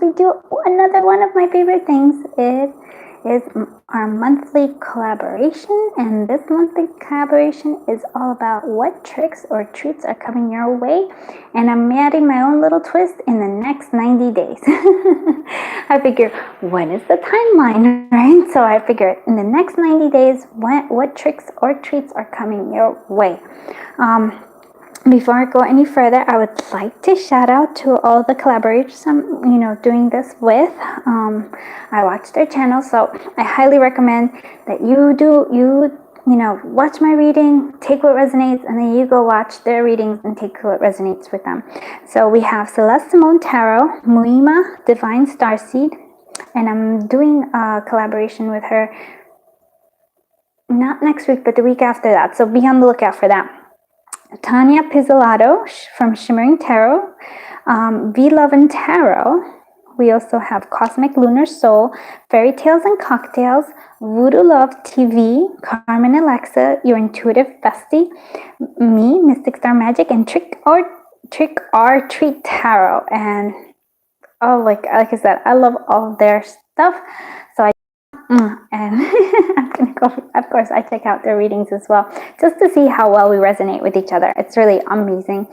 we do another one of my favorite things. It is our monthly collaboration, and this monthly collaboration is all about what tricks or treats are coming your way, and I'm adding my own little twist in the next 90 days. I figure, when is the timeline, right? So I figure in the next 90 days, what tricks or treats are coming your way. Before I go any further, I would like to shout out to all the collaborators I'm, doing this with. I watch their channel, so I highly recommend that you watch my reading, take what resonates, and then you go watch their readings and take what resonates with them. So we have Celeste Simone Tarot, Muima Divine Starseed, and I'm doing a collaboration with her not next week, but the week after that. So be on the lookout for that. Tanya Pizzolato from Shimmering Tarot, V Love and Tarot. We also have Cosmic Lunar Soul, Fairy Tales and Cocktails, Voodoo Love TV, Carmen Alexa, Your Intuitive Bestie, me, Mystic Star Magic, and Trick or Treat Tarot. And like I said, I love all their stuff. So and I'm gonna go, of course, I check out their readings as well, just to see how well we resonate with each other. It's really amazing.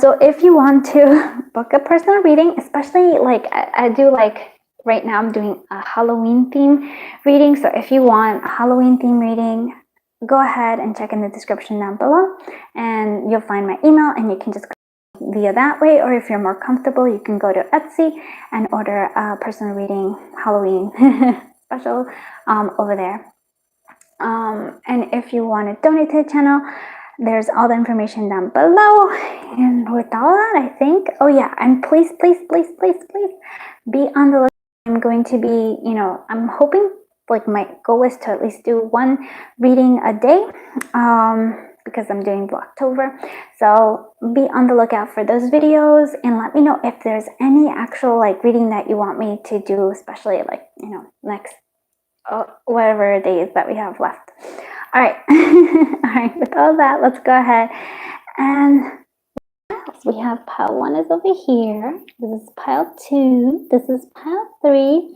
So if you want to book a personal reading, especially like I do, like right now I'm doing a Halloween theme reading. So if you want a Halloween theme reading, go ahead and check in the description down below, and you'll find my email, and you can just via that way, or if you're more comfortable, you can go to Etsy and order a personal reading Halloween special over there. And if you want to donate to the channel, there's all the information down below. And with all that, I think, oh yeah, and please be on the list. I'm going to be, I'm hoping, like my goal is to at least do one reading a day, because I'm doing Vlogtober. So be on the lookout for those videos, and let me know if there's any actual like reading that you want me to do, especially like, next whatever days that we have left. All right. All right, with all that, let's go ahead, and we have pile 1 is over here, this is pile 2, this is pile 3,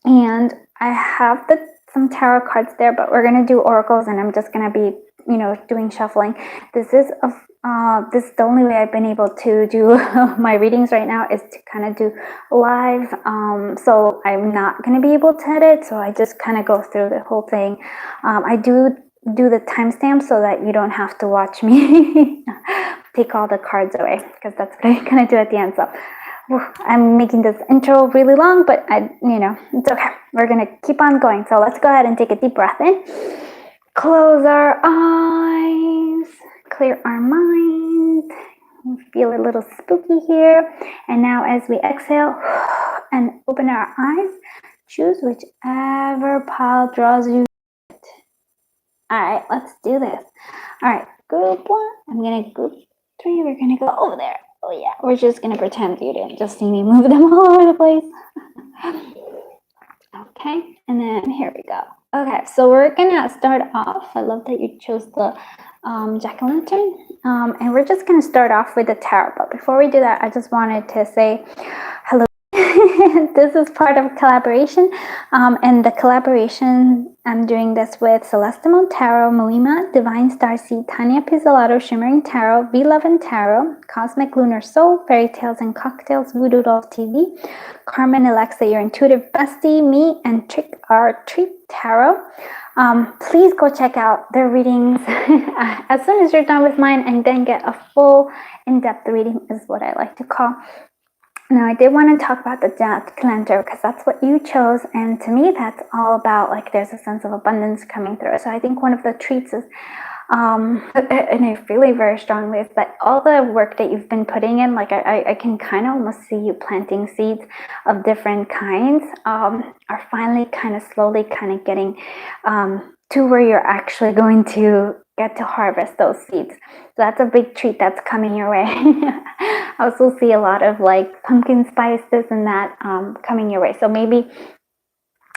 and I have some tarot cards there, but we're going to do oracles, and I'm just going to be doing shuffling. This is the only way I've been able to do my readings right now, is to kind of do live. So I'm not going to be able to edit, so I just kind of go through the whole thing. I do the timestamp so that you don't have to watch me take all the cards away, because that's what I'm going to do at the end. So I'm making this intro really long, but it's okay. We're going to keep on going. So let's go ahead and take a deep breath in. Close our eyes, clear our mind, feel a little spooky here. And now as we exhale and open our eyes, choose whichever pile draws you. All right, let's do this. All right, group 1, I'm going to group 3, we're going to go over there. Oh yeah, we're just going to pretend you didn't just see me move them all over the place. Okay, and then here we go. Okay, so we're gonna start off. I love that you chose the jack-o'-lantern. And we're just gonna start off with the tarot. But before we do that, I just wanted to say hello. This is part of a collaboration, and the collaboration, I'm doing this with Celeste Simone Tarot, Muima Divine Starseed, Tanya Pizzolato, Shimmering Tarot, V Love and Tarot, Cosmic Lunar Soul, Fairy Tales and Cocktails, Voodoo Love TV, Carmen Alexa, Your Intuitive Bestie, me, and Trick or Treat Tarot. Please go check out their readings as soon as you're done with mine, and then get a full in-depth reading, is what I like to call. Now, I did want to talk about the jack-o'-lantern, because that's what you chose, and to me, that's all about, like, there's a sense of abundance coming through. So I think one of the treats is, and I feel it very strongly, is that all the work that you've been putting in, like, I can kind of almost see you planting seeds of different kinds, are finally kind of slowly kind of getting to where you're actually going to get to harvest those seeds. So that's a big treat that's coming your way. I also see a lot of like pumpkin spice, this and that coming your way. So maybe,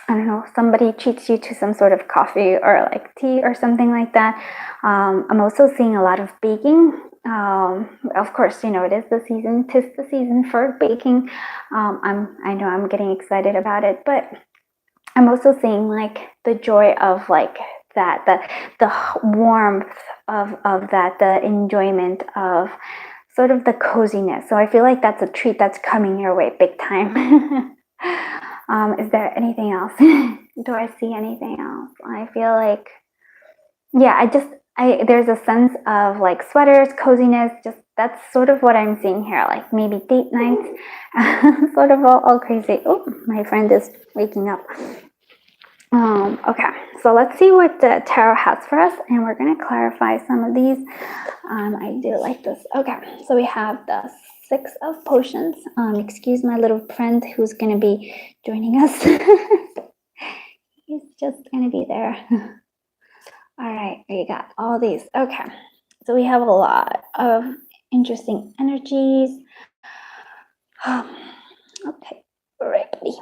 I don't know, somebody treats you to some sort of coffee or like tea or something like that. I'm also seeing a lot of baking Of course, you know, it is the season. 'Tis the season for baking. I know I'm getting excited about it, but I'm also seeing like the joy of like that, the warmth of that, the enjoyment of sort of the coziness. So I feel like that's a treat that's coming your way big time. Is there anything else? Do I see anything else? I feel like, yeah, there's a sense of like sweaters, coziness, just that's sort of what I'm seeing here, like maybe date nights, sort of all crazy. Oh, my friend is waking up. Okay, so let's see what the tarot has for us, and we're going to clarify some of these. I do like this. Okay, so we have the Six of Potions. Excuse my little friend who's going to be joining us. He's just going to be there. All right, we got all these. Okay, so we have a lot of interesting energies. Okay, righty.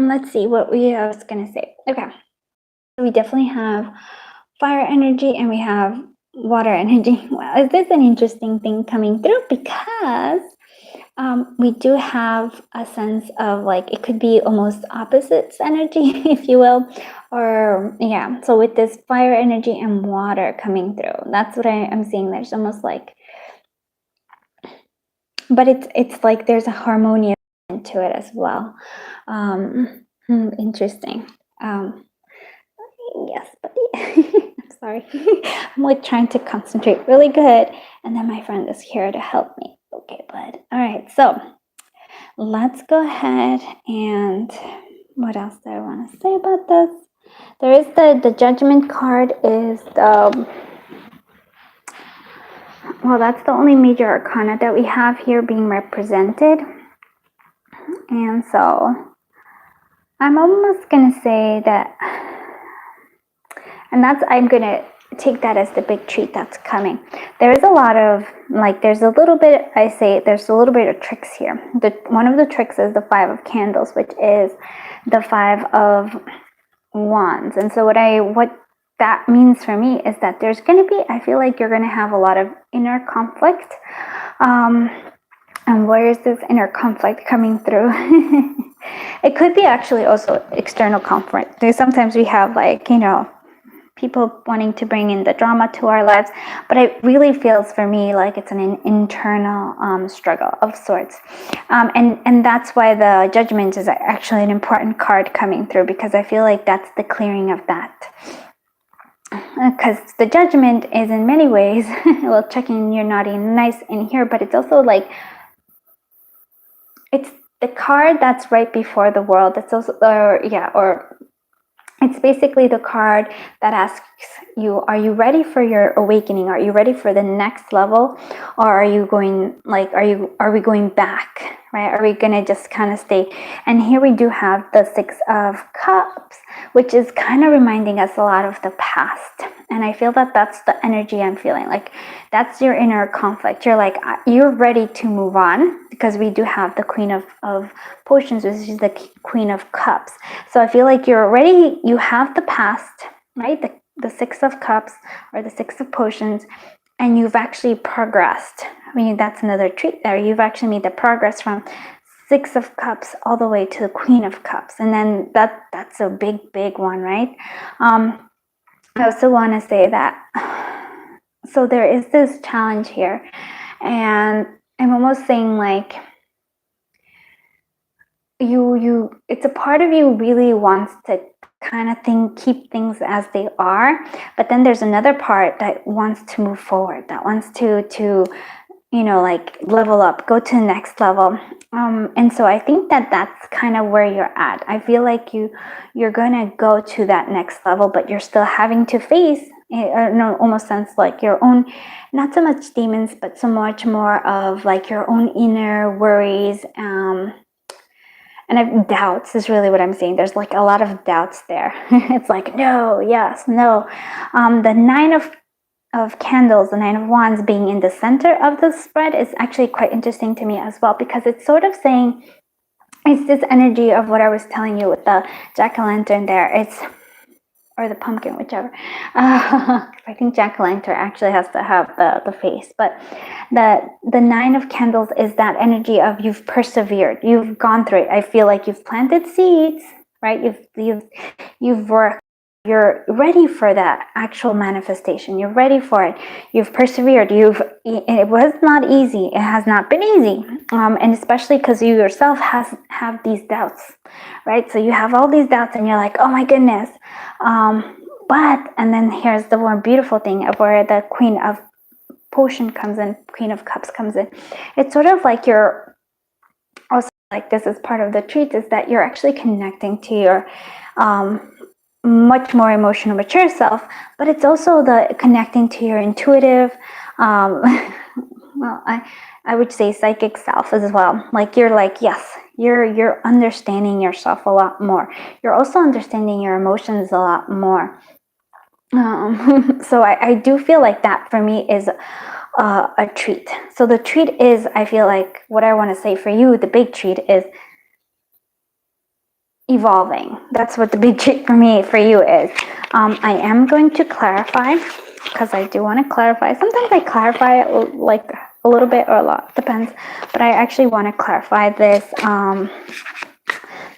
Let's see what I was gonna say. Okay, we definitely have fire energy and we have water energy. Well, is this an interesting thing coming through? Because we do have a sense of like, it could be almost opposites energy, if you will, or yeah. So with this fire energy and water coming through, that's what I'm seeing. There's almost like, but it's like there's a harmonious to it as well. Interesting. Yes, buddy. I'm sorry. I'm like trying to concentrate really good, and then my friend is here to help me. Okay, bud. All right, so let's go ahead and what else do I want to say about this? There is the Judgment card is the, well, that's the only major arcana that we have here being represented. And so I'm almost going to say that, and that's, I'm going to take that as the big treat that's coming. There is a lot of, like, there's a little bit, I say, there's a little bit of tricks here. One of the tricks is the Five of Candles, which is the Five of Wands. And so what that means for me is that there's going to be, I feel like you're going to have a lot of inner conflict. And where is this inner conflict coming through? It could be actually also external conflict. Sometimes we have, like, you know, people wanting to bring in the drama to our lives, but it really feels for me like it's an internal struggle of sorts. And that's why the Judgment is actually an important card coming through, because I feel like that's the clearing of that. Because the Judgment is in many ways, well, checking your naughty and nice in here, but it's also like, it's the card that's right before the world. It's also, or it's basically the card that asks you, are you ready for your awakening? Are you ready for the next level? Or are you going, like, are we going back, right? Are we going to just kind of stay? And here we do have the Six of Cups, which is kind of reminding us a lot of the past. And I feel that that's the energy I'm feeling. Like, that's your inner conflict. You're like, you're ready to move on, because we do have the Queen of Potions, which is the Queen of Cups. So I feel like you're ready. You have the past, right? The Six of Cups or the Six of Potions, and you've actually progressed. I mean, that's another treat there. You've actually made the progress from Six of Cups all the way to the Queen of Cups. And then that's a big one, right? I also want to say that, so there is this challenge here, and I'm almost saying like, it's a part of you really wants to kind of keep things as they are, but then there's another part that wants to move forward, that wants to you know, like, level up, go to the next level. And so I think that that's kind of where you're at. I feel like you're gonna go to that next level, but you're still having to face, almost sense like your own, not so much demons, but so much more of like your own inner worries, and doubts is really what I'm saying. There's like a lot of doubts there. It's like, no, yes, no. The Nine of Candles, the Nine of Wands being in the center of the spread is actually quite interesting to me as well, because it's sort of saying, it's this energy of what I was telling you with the jack-o'-lantern there. or the pumpkin, whichever. I think jack-o'-lantern actually has to have the face, but the 9 of candles is that energy of you've persevered, you've gone through it. I feel like you've planted seeds, right? You've worked. You're ready for that actual manifestation. You're ready for it. You've persevered. It was not easy. It has not been easy. And especially because you yourself have these doubts, right? So you have all these doubts and you're like, oh my goodness. And then here's the more beautiful thing of where the Queen of Potion comes in, Queen of Cups comes in. It's sort of like you're also like, this is part of the treat, is that you're actually connecting to your, much more emotional, mature self, but it's also the connecting to your intuitive, well, I would say psychic self as well. Like you're like, yes, you're understanding yourself a lot more. You're also understanding your emotions a lot more. So I do feel like that for me is a treat. So the treat is, I feel like what I want to say for you, the big treat is evolving. That's what the big treat for me, for you is. I am going to clarify, because I do want to clarify. Sometimes I clarify it like a little bit or a lot, depends. But I actually want to clarify this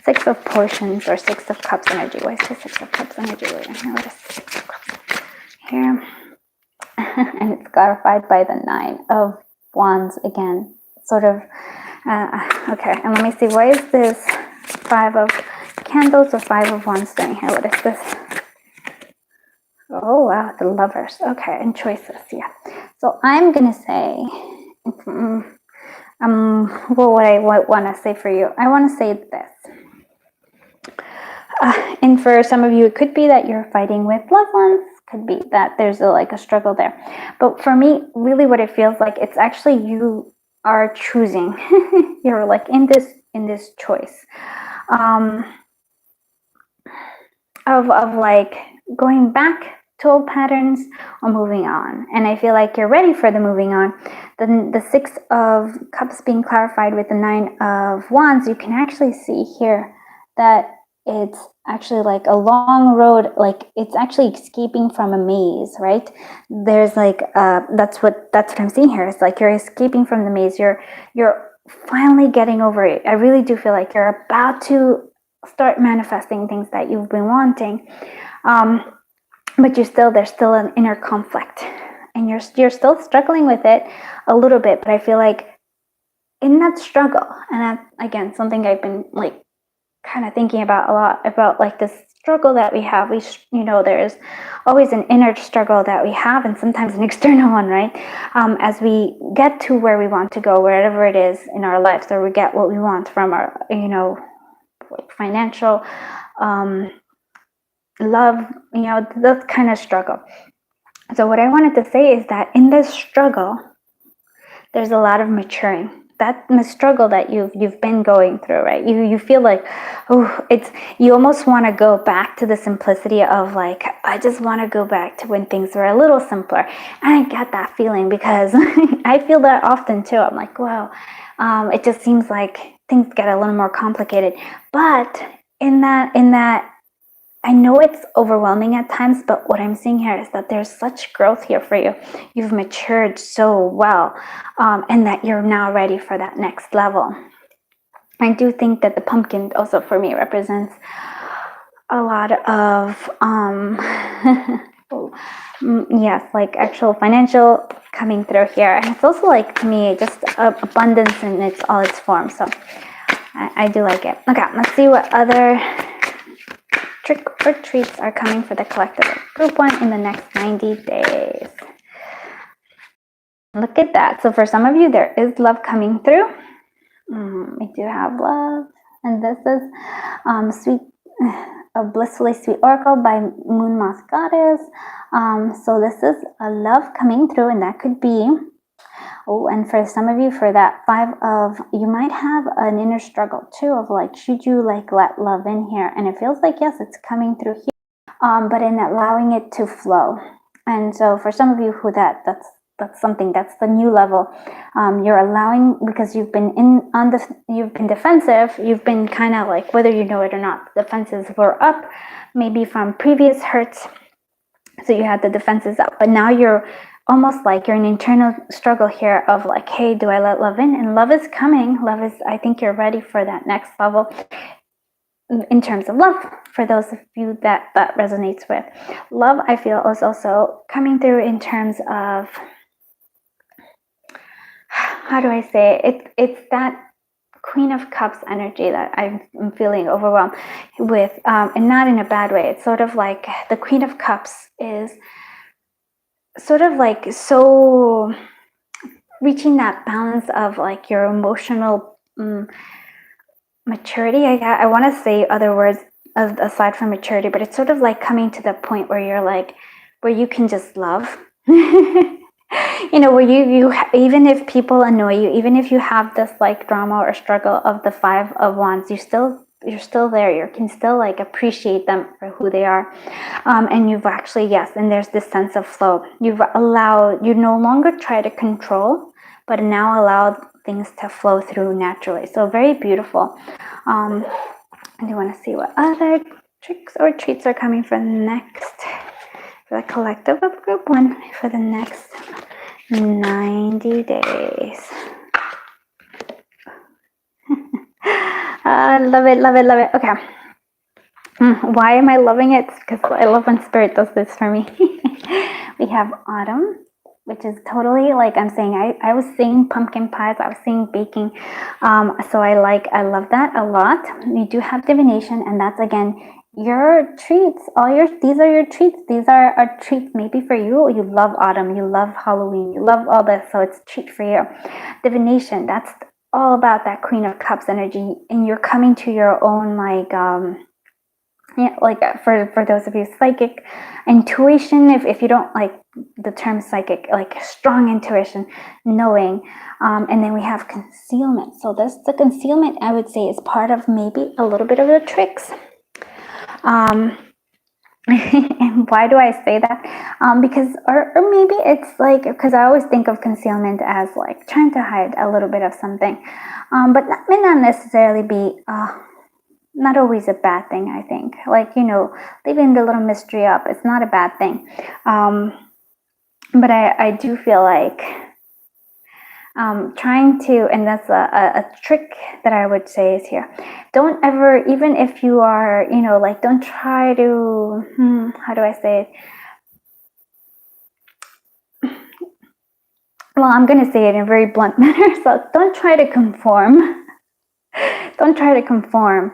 6 of Potions or 6 of Cups energy. Why is the 6 of Cups energy? Wait, I know it is 6 of Cups here. And it's clarified by the 9 of Wands again. Sort of, okay, and let me see, why is this 5 of Candles or 5 of Wands doing here? What is this? Oh wow, the Lovers. Okay, and choices, yeah. So I'm gonna say, what I want to say for you, I want to say this. And for some of you, it could be that you're fighting with loved ones. Could be that there's a struggle there. But for me, really what it feels like, it's actually you are choosing. You're like in this choice. Of like going back to old patterns or moving on. And I feel like you're ready for the moving on. The 6 of Cups being clarified with the 9 of Wands, you can actually see here that it's actually like a long road, like it's actually escaping from a maze, right? There's like that's what I'm seeing here. It's like you're escaping from the maze. You're finally getting over it. I really do feel like you're about to start manifesting things that you've been wanting, but there's still an inner conflict, and you're still struggling with it a little bit. But I feel like in that struggle, and that's again something I've been like kind of thinking about a lot, about like this struggle that we have. There's always an inner struggle that we have, and sometimes an external one, right? As we get to where we want to go, wherever it is in our lives, or we get what we want from our, like financial, love, that kind of struggle. So what I wanted to say is that in this struggle, there's a lot of maturing. That struggle that you've been going through, right? You feel like, you almost want to go back to the simplicity of like, I just want to go back to when things were a little simpler. And I get that feeling because I feel that often too. I'm like, wow, it just seems like things get a little more complicated. But in that, I know it's overwhelming at times, but what I'm seeing here is that there's such growth here for you. You've matured so well, and that you're now ready for that next level. I do think that the pumpkin also for me represents a lot of, yes, like actual financial coming through here. And it's also like, to me, just abundance in all its forms. So I do like it. Okay, let's see what other trick or treats are coming for the collective group 1 in the next 90 days. Look at that. So for some of you, there is love coming through. We do have love. And this is a blissfully sweet oracle by Moon Moth Goddess. So this is a love coming through, and that could be, and for some of you, for that 5 of, you might have an inner struggle too of like, should you like let love in here? And it feels like, yes, it's coming through here, but in allowing it to flow. And so for some of you who that's something, that's the new level. You're allowing, because you've been you've been defensive, you've been kind of like, whether you know it or not, the defenses were up, maybe from previous hurts, so you had the defenses up, but now you're almost like you're an internal struggle here of like, hey, do I let love in? And love is coming. Love is, I think you're ready for that next level in terms of love. For those of you that resonates with love, I feel is also coming through in terms of, how do I say it? It's that Queen of Cups energy that I'm feeling overwhelmed with, and not in a bad way. It's sort of like the Queen of Cups is sort of like so reaching that balance of like your emotional maturity. I want to say other words aside from maturity, but it's sort of like coming to the point where you're like, where you can just love. You know, where you even if people annoy you, even if you have this like drama or struggle of the Five of Wands, you're still there. You can still like appreciate them for who they are, and you've actually, yes, and there's this sense of flow. You no longer try to control, but now allow things to flow through naturally. So very beautiful. I do want to see what other tricks or treats are coming for next, for the collective of group 1 for the next 90 days. Love it, love it, love it. Okay. Why am I loving it? Because I love when Spirit does this for me. We have autumn, which is totally like I'm saying, I was seeing pumpkin pies, I was seeing baking. So I love that a lot. You do have divination, and that's again your treats. These are your treats. These are treats maybe for you. You love autumn, you love Halloween, you love all this, so it's a treat for you. Divination, that's all about that Queen of Cups energy, and you're coming to your own like like for those of you, psychic intuition, if you don't like the term psychic, like strong intuition, knowing, and then we have concealment. So the concealment, I would say, is part of maybe a little bit of the tricks. And why do I say that? Because or maybe it's like, because I always think of concealment as like trying to hide a little bit of something, but that may not necessarily be not always a bad thing. I think, like, you know, leaving the little mystery up, it's not a bad thing. But I do feel like trying to, and that's a trick that I would say is here. Don't ever, even if you are, you know, like, don't try to, how do I say it? Well, I'm going to say it in a very blunt manner. So don't try to conform. Don't try to conform.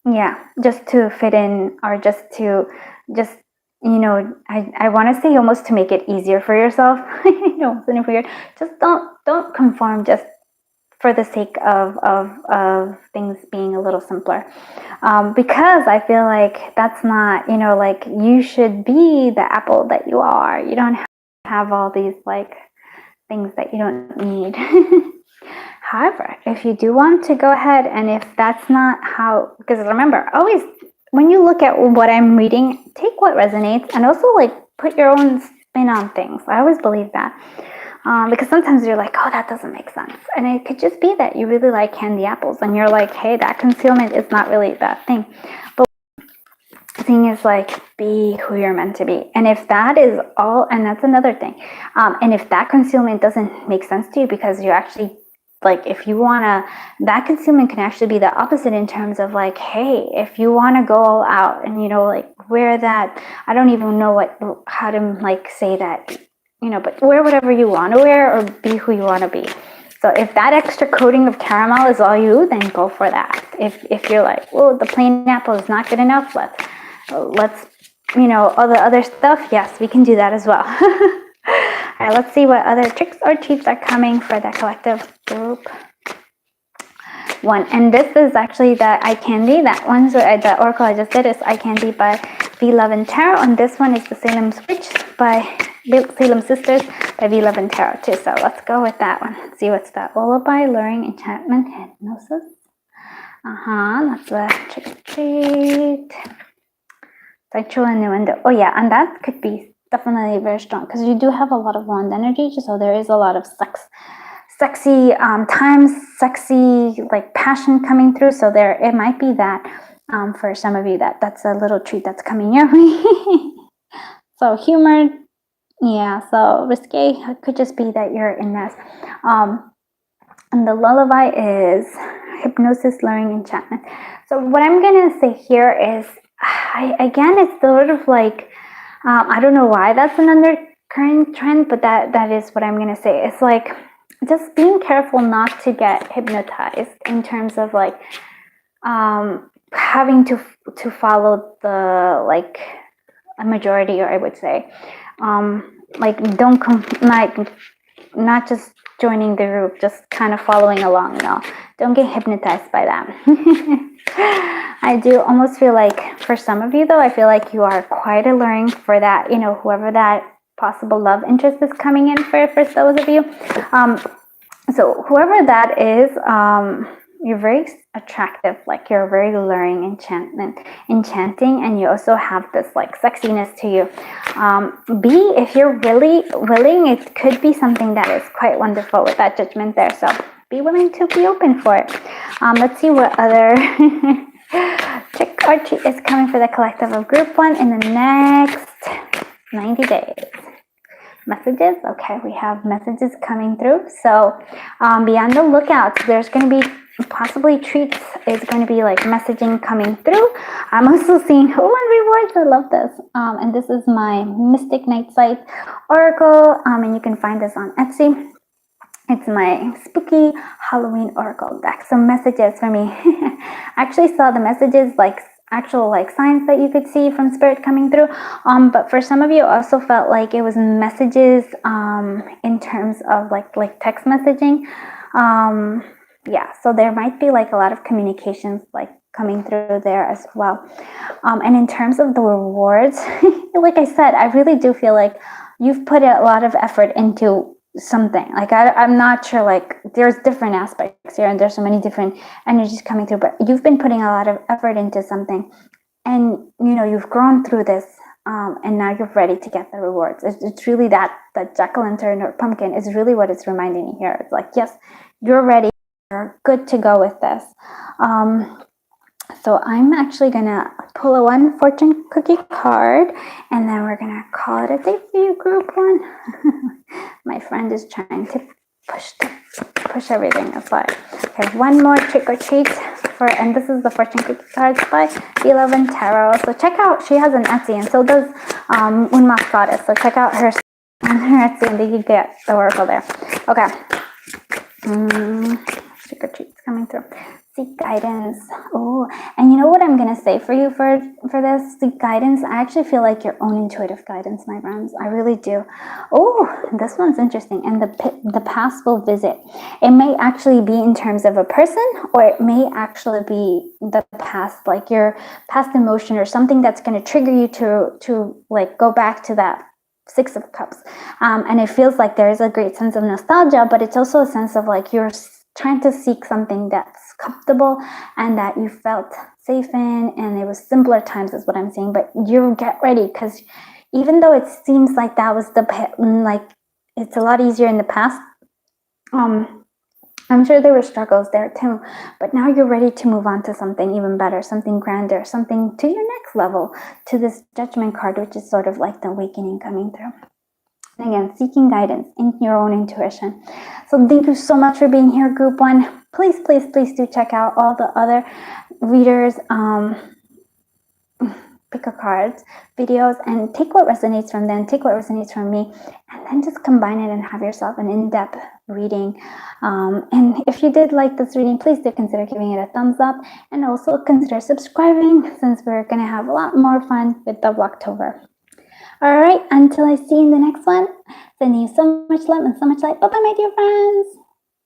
Yeah, just to fit in, or just you know, I want to say almost to make it easier for yourself. You know, isn't it weird? Just don't conform just for the sake of things being a little simpler, because I feel like that's not, you know, like, you should be the apple that you are. You don't have all these like things that you don't need. However, if you do want to go ahead, and if that's not how, because remember, always when you look at what I'm reading, take what resonates, and also like put your own spin on things. I always believe that, because sometimes you're like, oh, that doesn't make sense, and it could just be that you really like candy apples, and you're like, hey, that concealment is not really that thing. But the thing is, like, be who you're meant to be. And if that is all, and that's another thing, and if that concealment doesn't make sense to you, because you actually, like, if you want to, that concealment can actually be the opposite in terms of like, hey, if you want to go all out and, you know, like, wear that, I don't even know how to like say that, you know, but wear whatever you want to wear, or be who you want to be. So if that extra coating of caramel is all you, then go for that. If you're like, oh, the plain apple is not good enough, let's, you know, all the other stuff, yes, we can do that as well. All right, let's see what other tricks or treats are coming for the collective group 1. And this is actually the eye candy. That one's the oracle I just did is eye candy by V Love and Tarot, and this one is the Salem Switch by Salem Sisters by V Love and Tarot too. So let's go with that one. Let's see what's that. Lullaby, luring, enchantment, hypnosis. That's a trick or treat. Sexual innuendo. Oh yeah, and that could be definitely very strong, because you do have a lot of wand energy, so there is a lot of sexy times, sexy like passion coming through. So there, it might be that for some of you that's a little treat that's coming your way. So humor, yeah. So risque could just be that you're in this. And the lullaby is hypnosis, luring, enchantment. So what I'm gonna say here is, again, it's sort of like, I don't know why that's an undercurrent trend, but that is what I'm gonna say. It's like just being careful not to get hypnotized in terms of like having to follow the like a majority, or I would say, like don't like not just joining the group, just kind of following along. No, don't get hypnotized by that. I do almost feel like for some of you though, I feel like you are quite alluring for that, you know, whoever that possible love interest is coming in for those of you. So whoever that is, you're very attractive, like you're very alluring, enchanting, and you also have this like sexiness to you. If you're really willing, it could be something that is quite wonderful with that judgment there. So be willing to be open for it. Let's see what other trick or treat is coming for the collective of group 1 in the next 90 days. Messages. Okay, we have messages coming through. So be on the lookout. There's going to be possibly treats is going to be like messaging coming through. I'm also seeing and rewards. I love this. And this is my Mystic Night Sight Oracle. And you can find this on Etsy. It's my spooky Halloween Oracle deck. So messages for me. I actually saw the messages like actual like signs that you could see from spirit coming through, but for some of you also felt like it was messages in terms of like text messaging. Yeah, so there might be like a lot of communications like coming through there as well. And in terms of the rewards, like I said, I really do feel like you've put a lot of effort into something. Like I'm not sure, like there's different aspects here and there's so many different energies coming through, but you've been putting a lot of effort into something, and you know you've grown through this, and now you're ready to get the rewards. It's really that jack-o'-lantern or pumpkin is really what it's reminding me here. It's like, yes, you're ready, you're good to go with this. So I'm actually gonna pull a 1 fortune cookie card, and then we're gonna call it a day for you, group 1. My friend is trying to push everything aside. Okay, 1 more trick or treat and this is the fortune cookie cards by Beloved Tarot. So check out, she has an Etsy, and so does Unmasked Goddess. So check out her on her Etsy, and then you get the oracle there. Okay. Trick or treats coming through. Seek guidance. Oh, and you know what I'm gonna say for you for this seek guidance? I actually feel like your own intuitive guidance, my friends. I really do. Oh, this one's interesting. And the past will visit. It may actually be in terms of a person, or it may actually be the past, like your past emotion or something that's gonna trigger you to like go back to that 6 of Cups. And it feels like there is a great sense of nostalgia, but it's also a sense of like you're trying to seek something that's comfortable and that you felt safe in, and it was simpler times is what I'm saying. But you get ready, because even though it seems like that was like it's a lot easier in the past, I'm sure there were struggles there too, but now you're ready to move on to something even better, something grander, something to your next level, to this Judgment card, which is sort of like the awakening coming through. And again, seeking guidance in your own intuition. So thank you so much for being here, group 1. Please, please, please do check out all the other readers, pick a cards, videos, and take what resonates from them, take what resonates from me, and then just combine it and have yourself an in-depth reading. And if you did like this reading, please do consider giving it a thumbs up, and also consider subscribing, since we're going to have a lot more fun with the Vlogtober. All right, until I see you in the next one, sending you so much love and so much light. Bye-bye, my dear friends.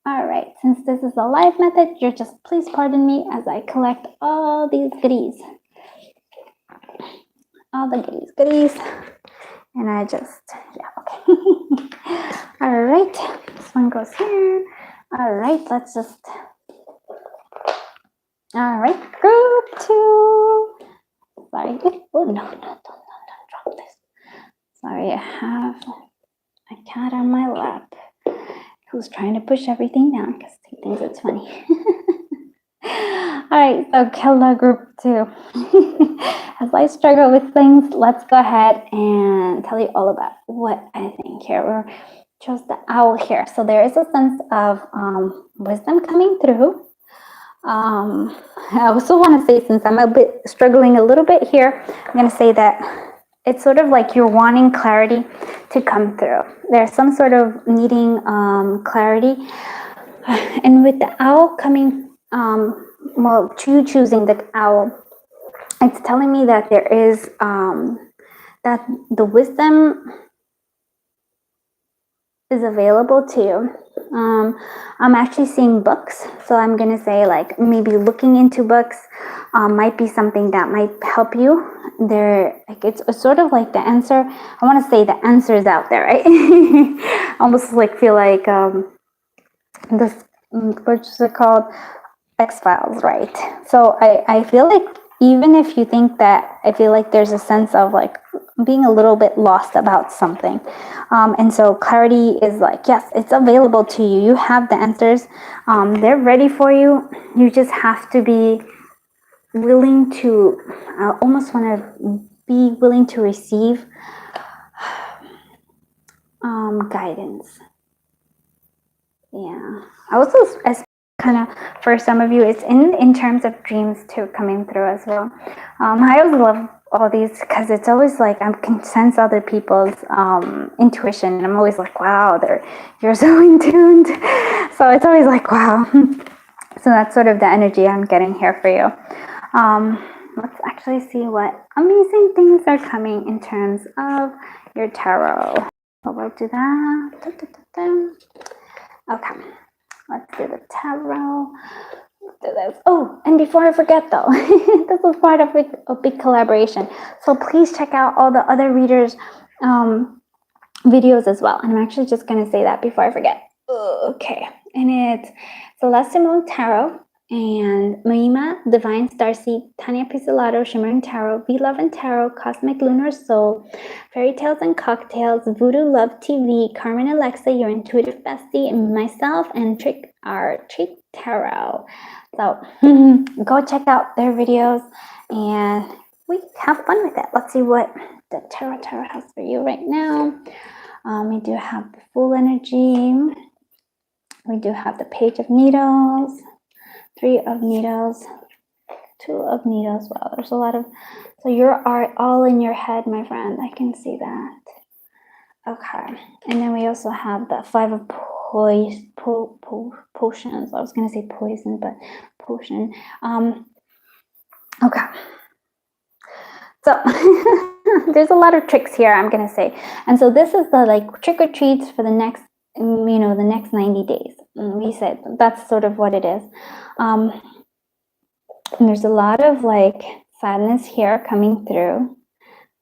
All right, since this is a live method, you're just please pardon me as I collect all these goodies. All the goodies. And I just, yeah, okay. All right, this one goes here. All right, let's just, all right, group 2. Sorry, oh, no, don't drop this. Sorry, I have a cat on my lap who's trying to push everything down because he thinks it's funny. All right, so COLLAB group 2. As I struggle with things, let's go ahead and tell you all about what I think here. We chose the owl here. So there is a sense of wisdom coming through. I also want to say, since I'm a bit struggling a little bit here, I'm going to say that it's sort of like you're wanting clarity to come through. There's some sort of needing clarity. And with the owl coming, well, choosing the owl, it's telling me that there is, that the wisdom is available to you. I'm actually seeing books, so I'm gonna say like maybe looking into books might be something that might help you. There, like it's sort of like the answer. I want to say the answer is out there, right? Almost like feel like this, what's it called? X-Files, right? So I feel like even if you think that, I feel like there's a sense of like being a little bit lost about something. And so clarity is like, yes, it's available to you. You have the answers. They're ready for you. You just have to be willing to, I almost want to be willing to receive guidance. Yeah. I also, as kind of for some of you, it's in terms of dreams too, coming through as well. I always love all these because it's always like I can sense other people's intuition, and I'm always like, wow, you're so in tuned. So it's always like, wow. So that's sort of the energy I'm getting here for you. Let's actually see what amazing things are coming in terms of your tarot. So we'll do that. Okay, let's do the tarot. Let's do this. Oh, and before I forget though, this is part of a big collaboration. So please check out all the other readers' videos as well. And I'm actually just going to say that before I forget. Okay, and it's Celestimo Tarot and Maima, Divine Starseed, Tanya Pizzolatto, Shimmering Tarot, Be Love and Tarot, Cosmic Lunar Soul, Fairy Tales and Cocktails, Voodoo Love TV, Carmen Alexa, Your Intuitive Bestie, and myself, and Trick Tarot. So go check out their videos and we have fun with it. Let's see what the Tarot has for you right now. We do have the Full Energy. We do have the Page of Needles, 3 of Needles, 2 of Needles. Wow, there's a lot of, so you're all in your head, my friend. I can see that. Okay, and then we also have the 5 of potions. I was gonna say poison, but potion. Okay. So there's a lot of tricks here, I'm gonna say. And so this is the like trick or treats for the next, the next 90 days. We said that's sort of what it is. And there's a lot of like sadness here coming through.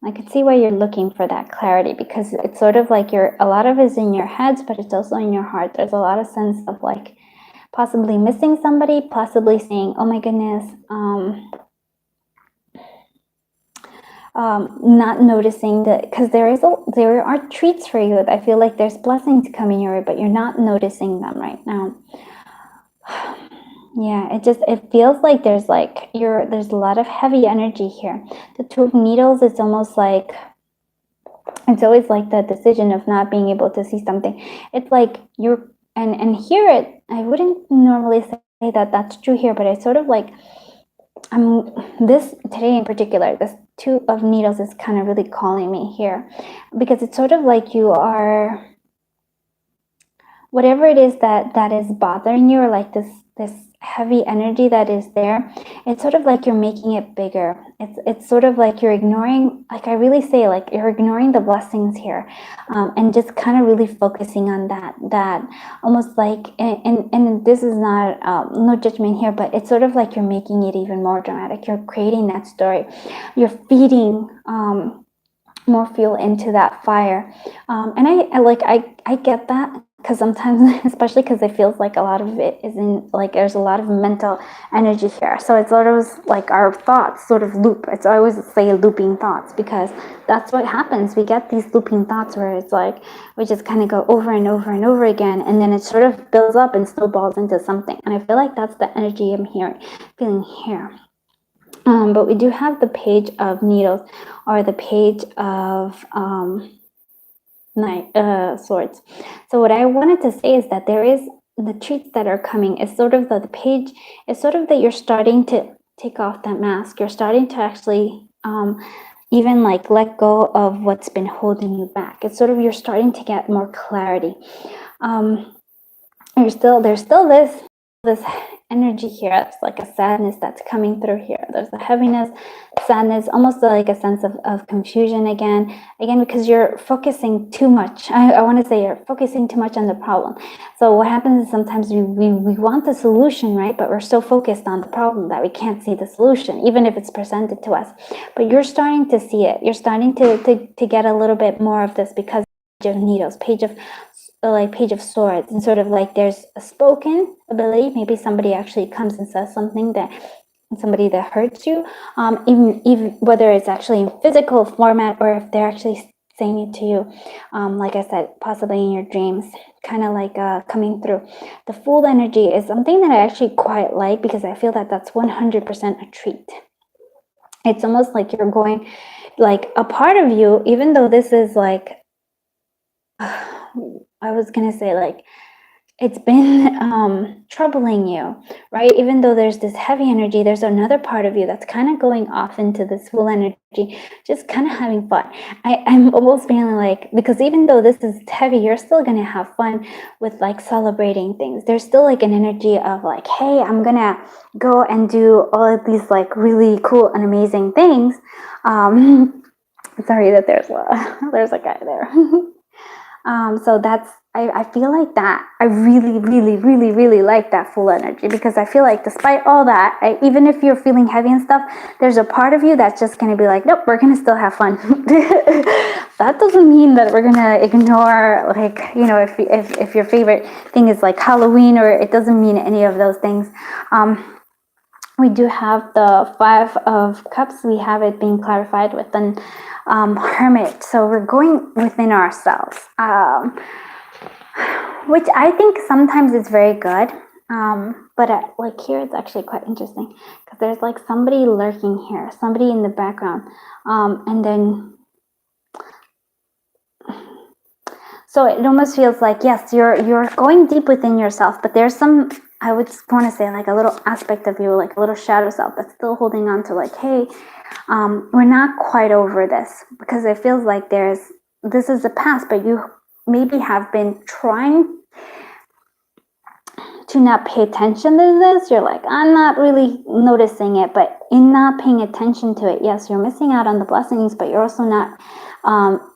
I can see why you're looking for that clarity, because it's sort of like a lot of it is in your heads, but it's also in your heart. There's a lot of sense of like possibly missing somebody, possibly saying, oh my goodness, not noticing that, because there are treats for you. I feel like there's blessings coming your way, but you're not noticing them right now. Yeah, it feels like there's a lot of heavy energy here. The 2 of Needles, it's almost like, it's always like the decision of not being able to see something. It's like you're, and here I wouldn't normally say that that's true here, but it's sort of like, this today in particular, this 2 of Needles is kind of really calling me here, because it's sort of like you are, whatever it is that is bothering you, or like this heavy energy that is there, it's sort of like you're making it bigger. It's sort of like you're ignoring, like I really say, like you're ignoring the blessings here, and just kind of really focusing on that almost like, and this is not no judgment here, but it's sort of like you're making it even more dramatic. You're creating that story. You're feeding more fuel into that fire, and I get that, because sometimes, especially because it feels like a lot of it is in, like, there's a lot of mental energy here. So it's sort of like our thoughts sort of loop. It's, I always say looping thoughts, because that's what happens. We get these looping thoughts where it's like we just kind of go over and over and over again, and then it sort of builds up and snowballs into something. And I feel like that's the energy I'm feeling here. But we do have the Page of Needles, or the Page of Swords. So what I wanted to say is that there is the treats that are coming. It's sort of the page. It's sort of that you're starting to take off that mask. You're starting to actually even like let go of what's been holding you back. It's sort of you're starting to get more clarity. There's still this energy here. It's like a sadness that's coming through here. There's a heaviness, sadness, almost like a sense of confusion again, because you're focusing too much. I want to say you're focusing too much on the problem. So what happens is sometimes we want the solution, right? But we're so focused on the problem that we can't see the solution, even if it's presented to us. But you're starting to see it. You're starting to get a little bit more of this, because Page of Needles, Page of Swords, and sort of like there's a spoken ability. Maybe somebody actually comes and says something somebody that hurts you, even whether it's actually in physical format or if they're actually saying it to you, like I said, possibly in your dreams, kind of like coming through. The Fool energy is something that I actually quite like, because I feel that that's 100% a treat. It's almost like you're going, like a part of you, even though this is like, I was gonna say, like, it's been troubling you, right? Even though there's this heavy energy, there's another part of you that's kind of going off into this Fool energy, just kind of having fun. I'm almost feeling like, because even though this is heavy, you're still gonna have fun with like celebrating things. There's still like an energy of like, hey, I'm gonna go and do all of these like really cool and amazing things. Sorry that there's a guy there. So that's, I feel like that. I really, really, really, really like that Fool energy, because I feel like despite all that, even if you're feeling heavy and stuff, there's a part of you that's just going to be like, nope, we're going to still have fun. That doesn't mean that we're going to ignore, like, you know, if your favorite thing is like Halloween, or it doesn't mean any of those things. We do have the Five of Cups. We have it being clarified with an Hermit. So we're going within ourselves, which I think sometimes is very good. But like here, it's actually quite interesting, because there's like somebody lurking here, somebody in the background. And then, so it almost feels like, yes, you're going deep within yourself, but there's some, I would want to say, like a little aspect of you, like a little shadow self, that's still holding on to like, hey, we're not quite over this, because it feels like this is the past, but you maybe have been trying to not pay attention to this. You're like, I'm not really noticing it, but in not paying attention to it, yes, you're missing out on the blessings, but you're also not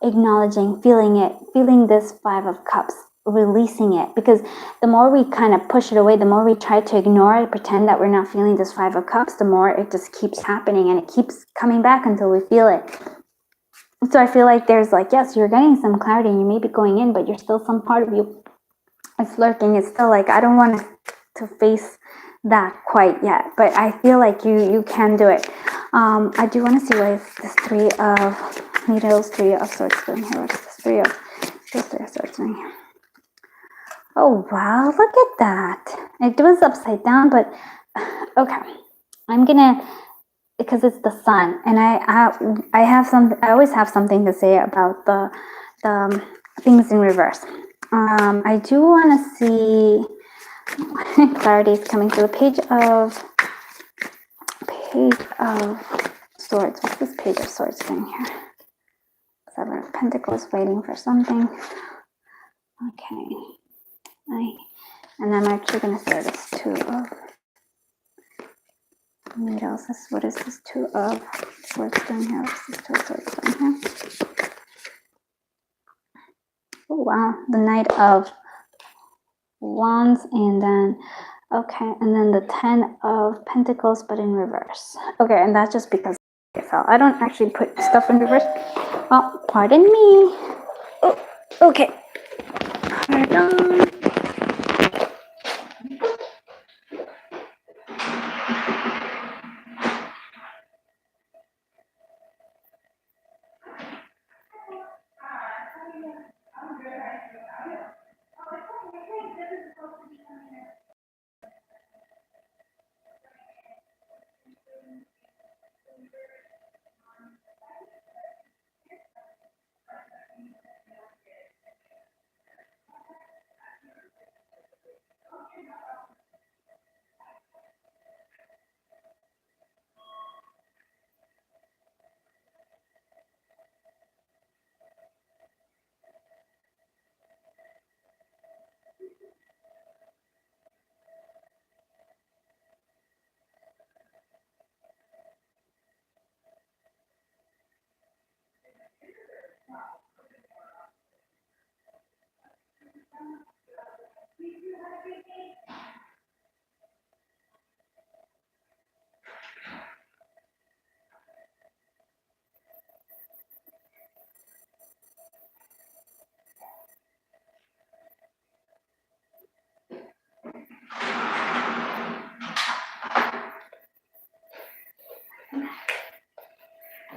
acknowledging, feeling this Five of Cups, releasing it, because the more we kind of push it away, the more we try to ignore it, pretend that we're not feeling this Five of Cups, the more it just keeps happening, and it keeps coming back until we feel it. So I feel like there's like, yes, you're getting some clarity, and you may be going in, but you're still, some part of you is lurking. It's still like, I don't want to face that quite yet, but I feel like you can do it. I do want to see what is this Three of Needles, Three of Swords doing here. What is this Three of Swords doing here? Oh wow, look at that. It was upside down, but okay. I'm gonna, because it's the Sun, and I always have something to say about the things in reverse. I do want to see clarity is coming through. The Page of Swords. What's this Page of Swords doing here? Seven of Pentacles, waiting for something. Okay. And I'm actually going to say this Two of Needles. What is this Two of Swords doing here? What's this Two of Swords doing here? Oh wow, the Knight of Wands, and then okay, and then the Ten of Pentacles, but in reverse. Okay, and that's just because it fell. I don't actually put stuff in reverse. Oh, pardon me. Oh, okay. All turn it on.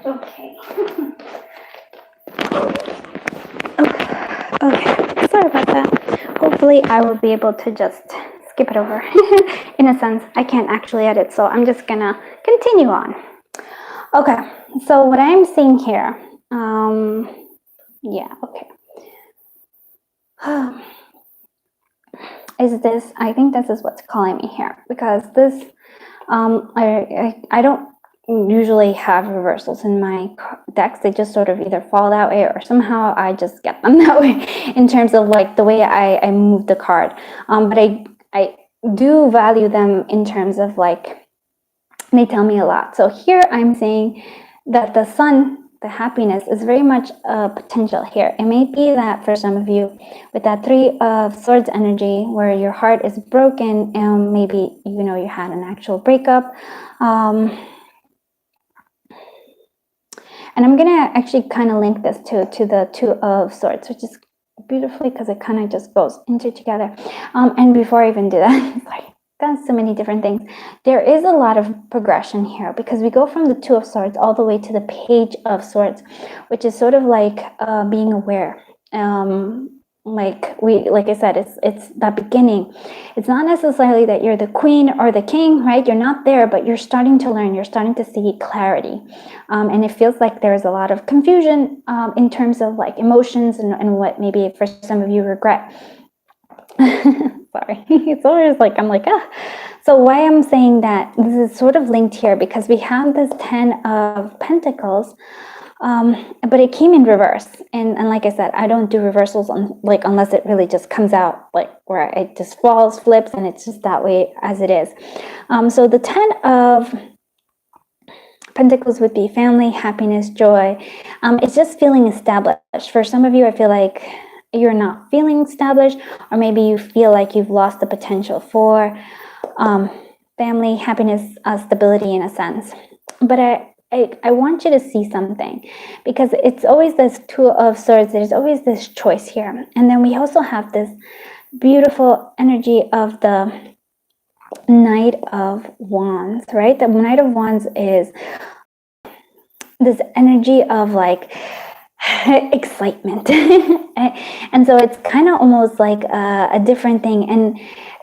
Okay. Okay, sorry about that. Hopefully I will be able to just skip it over. In a sense, I can't actually edit, so I'm just gonna continue on. Okay, so what I'm seeing here, yeah, okay. Is this, I think this is what's calling me here, because this, I don't usually have reversals in my decks. They just sort of either fall that way or somehow I just get them that way in terms of like the way I move the card. But I do value them in terms of like, they tell me a lot. So here I'm saying that the sun, the happiness, is very much a potential here. It may be that for some of you with that 3 of Swords energy where your heart is broken and maybe, you know, you had an actual breakup. And I'm gonna actually kind of link this to the 2 of Swords, which is beautifully because it kind of just goes into together. And before I even do that, sorry, got so many different things. There is a lot of progression here because we go from the 2 of Swords all the way to the Page of Swords, which is sort of like being aware. Like I said, it's that beginning. It's not necessarily that you're the queen or the king, right? You're not there, but you're starting to learn. You're starting to see clarity, and it feels like there's a lot of confusion in terms of like emotions and what maybe for some of you regret. Sorry, it's always like I'm like ah. So why I'm saying that this is sort of linked here because we have this 10 of Pentacles. But it came in reverse, and like I said, I don't do reversals on like unless it really just comes out like where it just falls, flips, and it's just that way as it is. So the 10 of Pentacles would be family, happiness, joy. It's just feeling established. For some of you, I feel like you're not feeling established, or maybe you feel like you've lost the potential for family, happiness, stability in a sense. But I want you to see something because it's always this 2 of Swords. There's always this choice here. And then we also have this beautiful energy of the Knight of Wands, right? The Knight of Wands is this energy of like excitement. And so it's kind of almost like a different thing.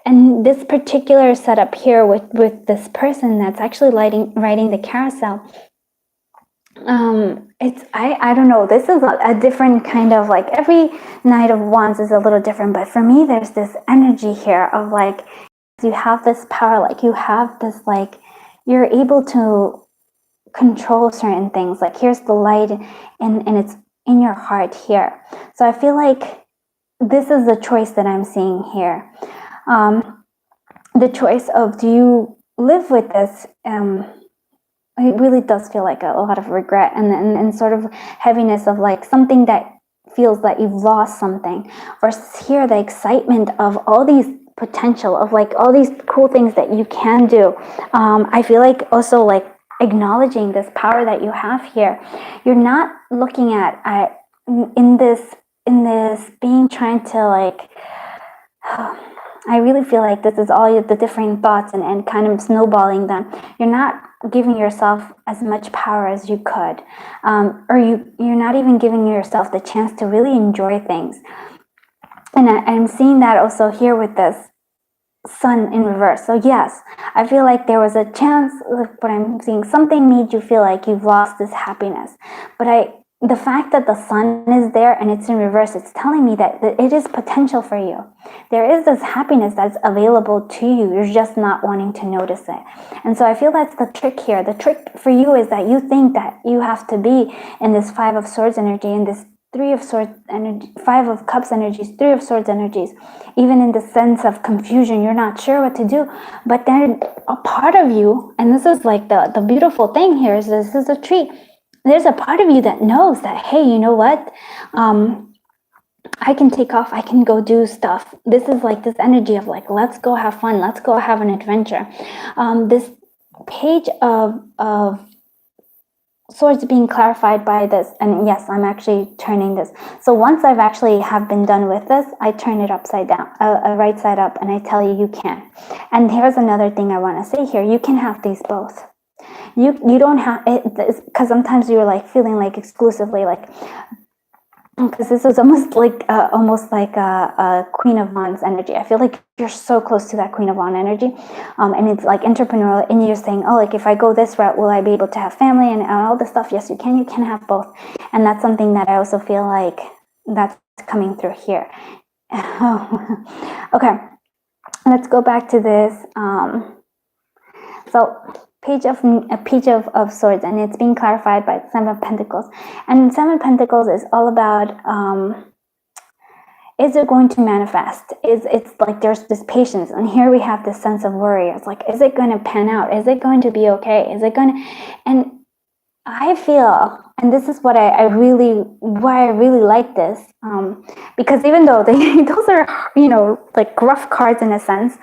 And this particular setup here with this person that's actually riding the carousel, I don't know, this is a different kind of like every Knight of Wands is a little different, but for me there's this energy here of like you have this power, like you have this like you're able to control certain things, like here's the light and it's in your heart here. So I feel like this is the choice that I'm seeing here, the choice of do you live with this it really does feel like a lot of regret and sort of heaviness of like something that feels that you've lost something, versus here the excitement of all these potential of like all these cool things that you can do. I feel like also like acknowledging this power that you have here. You're not looking at in in this being trying to like, I really feel like this is all the different thoughts and kind of snowballing them. You're not giving yourself as much power as you could, or you're not even giving yourself the chance to really enjoy things. And I'm seeing that also here with this sun in reverse. So yes, I feel like there was a chance, but I'm seeing something made you feel like you've lost this happiness. But the fact that the sun is there and it's in reverse, it's telling me that it is potential for you. There is this happiness that's available to you. You're just not wanting to notice it. And so I feel that's the trick here. The trick for you is that you think that you have to be in this 5 of Swords energy, in this 3 of Swords energy, 5 of Cups energies, 3 of Swords energies. Even in the sense of confusion, you're not sure what to do. But then a part of you, and this is like the beautiful thing here, is this is a treat. There's a part of you that knows that, hey, you know what? I can take off. I can go do stuff. This is like this energy of like, let's go have fun. Let's go have an adventure. This page of Swords being clarified by this, and yes, I'm actually turning this. So once I've actually have been done with this, I turn it upside down, right side up, and I tell you can. And here's another thing I want to say here. You can have these both. You don't have it, because sometimes you're like feeling like exclusively like, because this is almost like a Queen of Wands energy. I feel like you're so close to that Queen of Wands energy, and it's like entrepreneurial, and you're saying, oh, like if I go this route, will I be able to have family and all this stuff? Yes, you can have both. And that's something that I also feel like that's coming through here. Okay, let's go back to this. So page of Swords, and it's being clarified by 7 of Pentacles. And 7 of Pentacles is all about is it going to manifest? It's like there's this patience, and here we have this sense of worry. It's like, is it going to pan out? Is it going to be okay? Is it going to? And I feel, and this is what I really like this, because even though those are, like rough cards in a sense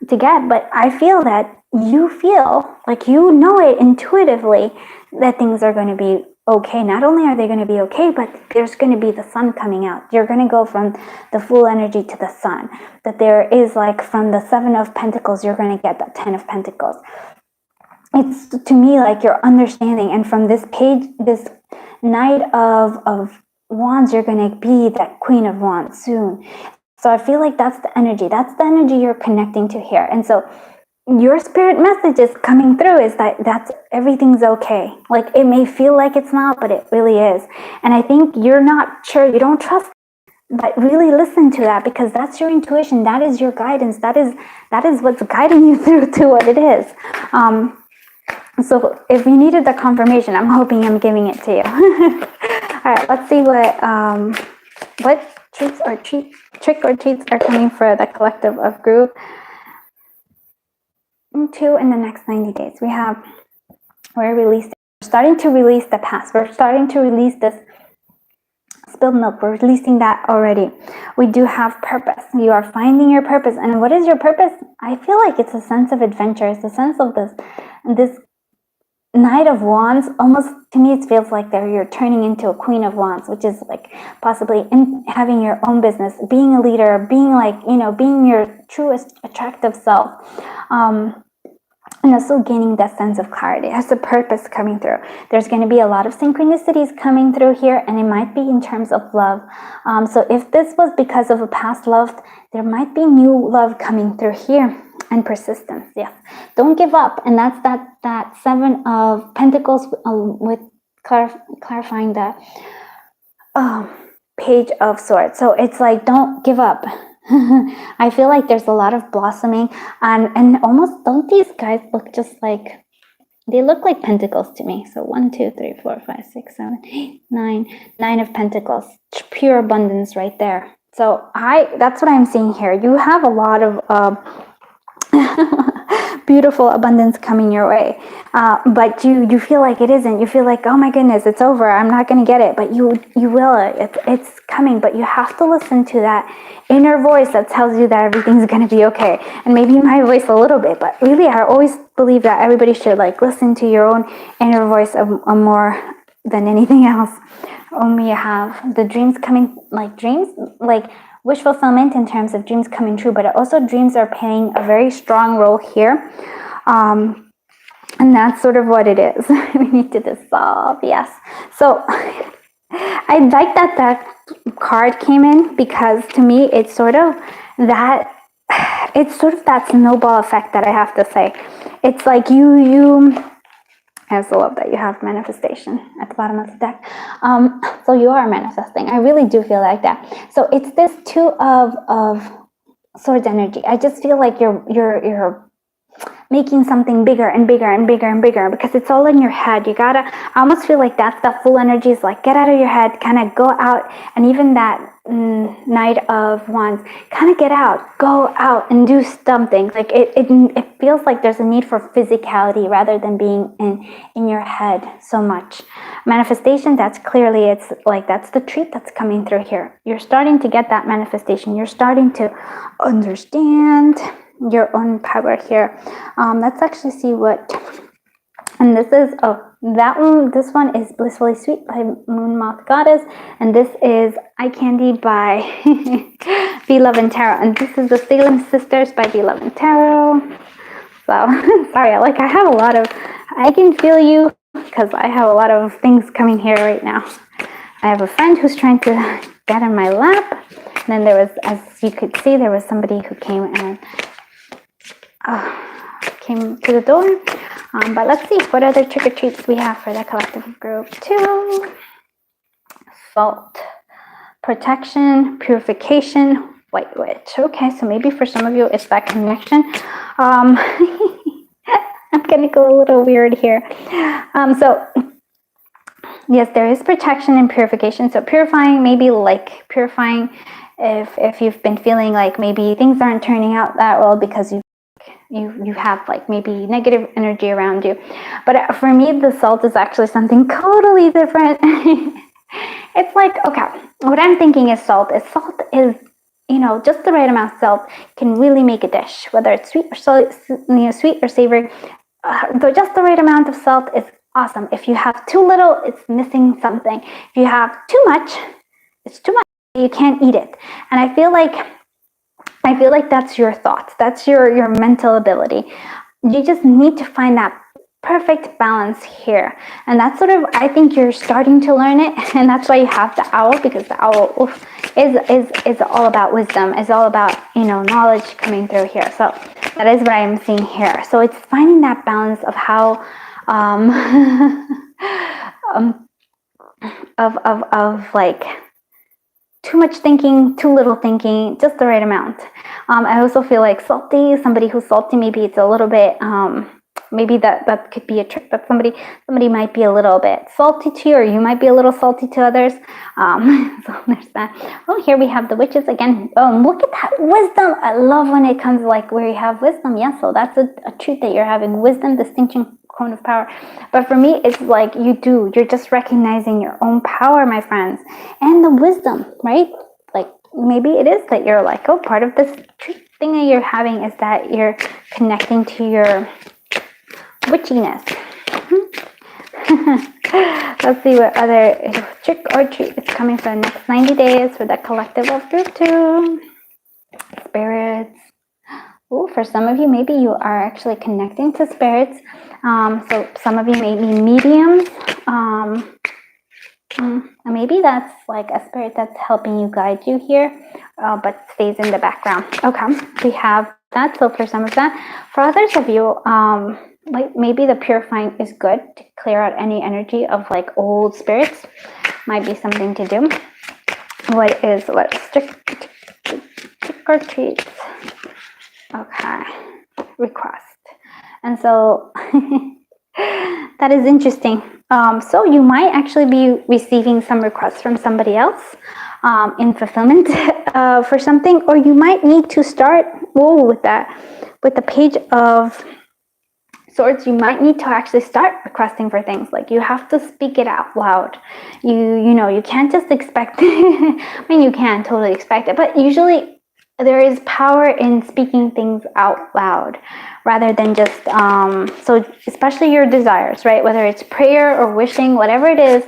to get, but I feel that you feel like you know it intuitively that things are going to be okay. Not only are they going to be okay, but there's going to be the sun coming out. You're going to go from the full energy to the sun. That there is like from the 7 of Pentacles, you're going to get the 10 of Pentacles. It's to me like you're understanding, and from this page, this Knight of Wands, you're going to be that Queen of Wands soon. So I feel like that's the energy. That's the energy you're connecting to here. And so your spirit message is coming through is that's everything's okay. Like it may feel like it's not, but it really is. And I think you're not sure, you don't trust, but really listen to that, because that's your intuition. That is your guidance. That is what's guiding you through to what it is. So if you needed the confirmation, I'm hoping I'm giving it to you. All right, let's see what trick or treats are coming for the collective of group 2 in the next 90 days. We're starting to release the past. We're starting to release this spilled milk. We're releasing that already. We do have purpose. You are finding your purpose. And what is your purpose? I feel like it's a sense of adventure. It's a sense of this Knight of Wands. Almost to me, it feels like you're turning into a Queen of Wands, which is like possibly having your own business, being a leader, being like, being your truest attractive self. And also gaining that sense of clarity. There's a purpose coming through. There's going to be a lot of synchronicities coming through here, and it might be in terms of love. So if this was because of a past love, there might be new love coming through here. And persistence, yes. Don't give up. And that's that 7 of Pentacles with clarifying the Page of Swords. So it's like, don't give up. I feel like there's a lot of blossoming, and almost, don't these guys look just like, they look like pentacles to me. So 1, 2, 3, 4, 5, 6, 7, 8, 9 of Pentacles, pure abundance right there. So that's what I'm seeing here. You have a lot of beautiful abundance coming your way, but you feel like it isn't. You feel like, oh my goodness, it's over, I'm not going to get it. But you will. It's coming. But you have to listen to that inner voice that tells you that everything's going to be okay. And maybe my voice a little bit, but really I always believe that everybody should like listen to your own inner voice more than anything else. you have the dreams coming, like dreams, like wish fulfillment in terms of dreams coming true, but also dreams are playing a very strong role here. And that's sort of what it is. We need to dissolve, yes. So I like that that card came in, because to me it's sort of that snowball effect that I have to say. It's like you I also love that you have manifestation at the bottom of the deck. So you are manifesting. I really do feel like that. So it's this two of swords energy. I just feel like you're making something bigger and bigger and bigger and bigger, because it's all in your head. I almost feel like that's the full energy, is like get out of your head, kind of go out. And even that Knight of Wands, kind of get out, go out and do something. Like it feels like there's a need for physicality rather than being in your head so much. Manifestation, that's clearly, it's like that's the treat that's coming through here. You're starting to get that manifestation. You're starting to understand your own power here. Let's actually see what, and this is, this one is Blissfully Sweet by Moon Moth Goddess, and this is Eye Candy by Be Love and Tarot, and this is the Salem Sisters by Be Love and Tarot. So sorry, I have a lot of, I can feel you, because I have a lot of things coming here right now. I have a friend who's trying to get in my lap, and then there was, as you could see, there was somebody who came and came to the door. But let's see what other trick-or-treats we have for the collective group too. Salt, protection, purification, white witch. Okay, so maybe for some of you it's that connection. I'm gonna go a little weird here. So yes, there is protection and purification. So purifying, maybe like purifying if you've been feeling like maybe things aren't turning out that well because you have like maybe negative energy around you. But for me, the salt is actually something totally different. It's like, okay, what I'm thinking is salt is, just the right amount of salt can really make a dish, whether it's sweet or sweet or savory. Just the right amount of salt is awesome. If you have too little, it's missing something. If you have too much, it's too much. You can't eat it. And I feel like that's your thoughts. That's your mental ability. You just need to find that perfect balance here. And that's sort of, I think you're starting to learn it. And that's why you have the owl, because the owl is all about wisdom, is all about, knowledge coming through here. So that is what I'm seeing here. So it's finding that balance of how, of like, too much thinking, too little thinking, just the right amount. I also feel like salty, somebody who's salty, maybe it's a little bit, maybe that could be a trick, that somebody might be a little bit salty to you, or you might be a little salty to others. So there's that. Oh, here we have the witches again. Look at that wisdom. I love when it comes like where you have wisdom. Yeah, so that's a truth that you're having. Wisdom, distinction, cone of power. But for me, it's like you're just recognizing your own power, my friends, and the wisdom, right? Like maybe it is that you're like, oh, part of this thing that you're having is that you're connecting to your witchiness. Let's see what other trick or treat is coming for the next 90 days for the collective of group 2. Spirits. Ooh, for some of you, maybe you are actually connecting to spirits. So some of you may be mediums. Maybe that's like a spirit that's helping you, guide you here, but stays in the background. Okay, we have that. So for some of that, for others of you, like maybe the purifying is good to clear out any energy of like old spirits. Might be something to do. What trick or treats? Okay, request. And so that is interesting. So you might actually be receiving some requests from somebody else in fulfillment for something, or you might need to start with the Page of Swords. You might need to actually start requesting for things. Like you have to speak it out loud. You can't just expect I mean, you can totally expect it, but usually there is power in speaking things out loud rather than just, so especially your desires, right? Whether it's prayer or wishing, whatever it is,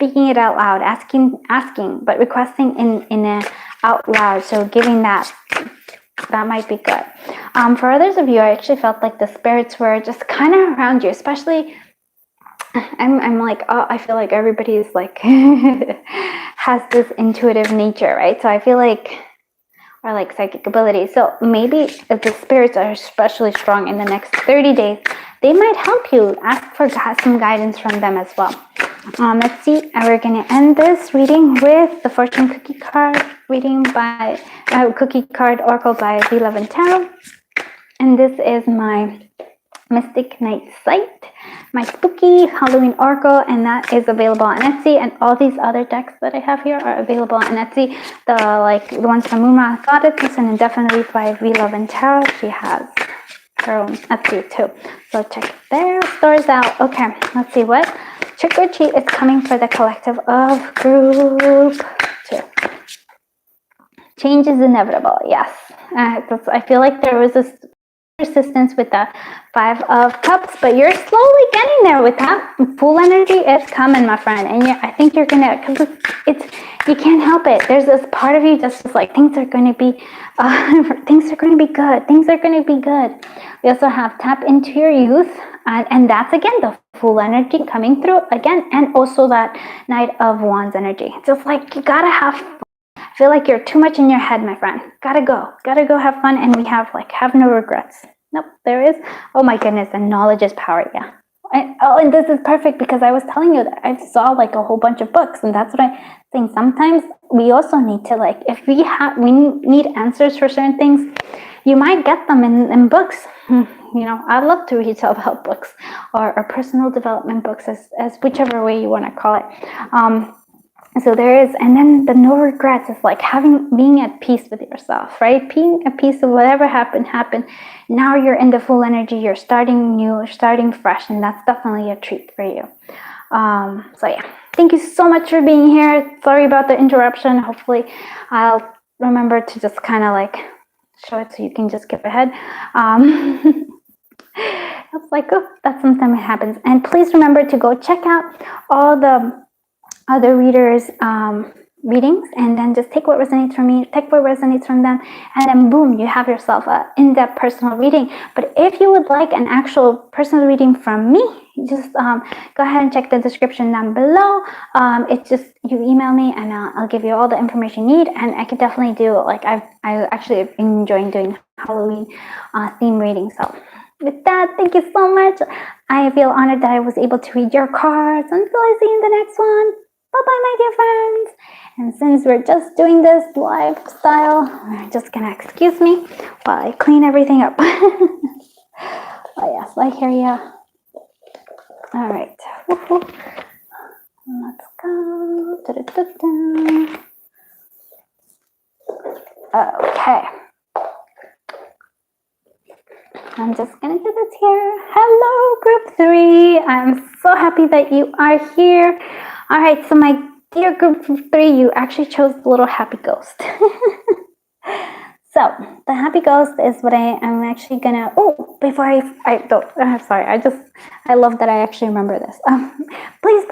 speaking it out loud, asking, but requesting in a out loud. So giving that might be good. For others of you, I actually felt like the spirits were just kind of around you, especially. I'm like, oh, I feel like everybody's like has this intuitive nature, right? So I feel like, or like psychic ability. So maybe if the spirits are especially strong in the next 30 days, they might help you. Ask for some guidance from them as well. Let's see. We're going to end this reading with the fortune cookie card reading by cookie card oracle by V11 Tarot. And this is my Mystic Night Sight, my spooky Halloween oracle, and that is available on Etsy. And all these other decks that I have here are available on Etsy. The ones from Muma Goddess and Indefinitely by V11 Tarot. She has her own Etsy too. So check their stores out. Okay, let's see what trick or treat is coming for the collective of group 2. Change is inevitable. Yes, I feel like there was this resistance with the 5 of Cups, but you're slowly getting there with that. Full energy is coming, my friend, and I think you're gonna, because it's you can't help it. There's this part of you just like things are going to be good. Things are going to be good. We also have tap into your youth, and that's again the full energy coming through again, and also that Knight of Wands energy. Just like you gotta have fun. I feel like you're too much in your head, my friend. Gotta go have fun. And we have no regrets. Nope, there is. Oh my goodness, and knowledge is power. Yeah. And this is perfect because I was telling you that I saw like a whole bunch of books, and that's what I'm saying. Sometimes we also need to if we need answers for certain things, you might get them in books. I love to read self-help books or personal development books, as whichever way you want to call it. So there is, and then the no regrets is like being at peace with yourself, right? Being at peace of whatever happened. Now you're in the full energy, you're starting new, you're starting fresh, and that's definitely a treat for you. So yeah, thank you so much for being here. Sorry about the interruption. Hopefully I'll remember to just kind of show it so you can just skip ahead. It's like, oh, that sometimes happens. And please remember to go check out all the other readers' readings, and then just take what resonates from me, take what resonates from them, and then boom, you have yourself an in-depth personal reading. But if you would like an actual personal reading from me, just go ahead and check the description down below. It's just you email me, and I'll give you all the information you need. And I could definitely do I actually have been enjoying doing Halloween theme readings. So with that, thank you so much. I feel honored that I was able to read your cards. Until I see you in the next one. Bye-bye, my dear friends. And since we're just doing this lifestyle, you're just gonna excuse me while I clean everything up. Oh yes, I hear ya. All right. Woo-hoo. Let's go. Da-da-da-da. Okay. I'm just gonna do this here. Hello, group 3. I'm so happy that you are here. All right, so my dear group 3, you actually chose the little happy ghost. So the happy ghost is what I am actually gonna. Oh, before I'm sorry. I love that I actually remember this. Please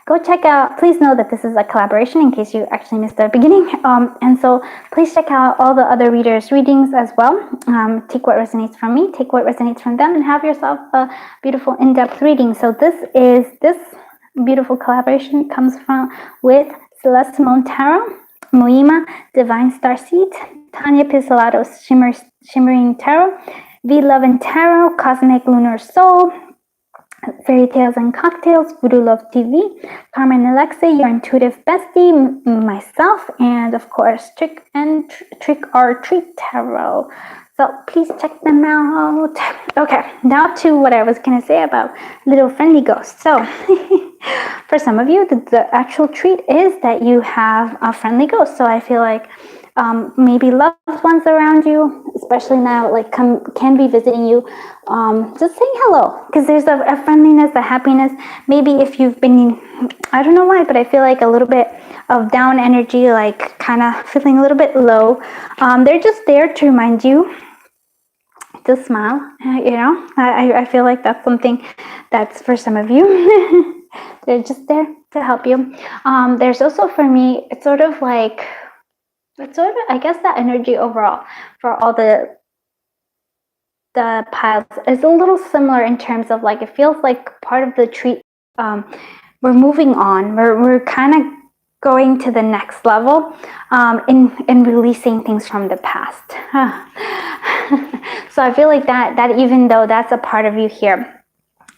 go check out. Please know that this is a collaboration in case you actually missed the beginning. And so please check out all the other readers' readings as well. Take what resonates from me, take what resonates from them, and have yourself a beautiful in-depth reading. So this beautiful collaboration comes with Celeste Simone Tarot, Moima Divine Starseed, Tanya Pizzolado's Shimmering Tarot, V11 Tarot, Cosmic Lunar Soul, Fairy Tales and Cocktails, Voodoo Love TV, Carmen Alexei, your intuitive bestie, myself, and of course Trick or Treat Tarot. So please check them out. Okay, now to what I was gonna say about little friendly ghosts. So for some of you, the actual treat is that you have a friendly ghost. So I feel like maybe loved ones around you, especially now, can be visiting you, just saying hello, because there's a friendliness, a happiness. Maybe if you've been, I don't know why, but I feel like a little bit of down energy, kind of feeling a little bit low. They're just there to remind you to smile. I feel like that's something that's for some of you. They're just there to help you. There's also, for me, it's sort of, I guess, that energy overall for all the piles is a little similar in terms of, like, it feels like part of the treat. We're moving on. We're kind of going to the next level in releasing things from the past. So I feel like that even though that's a part of you here,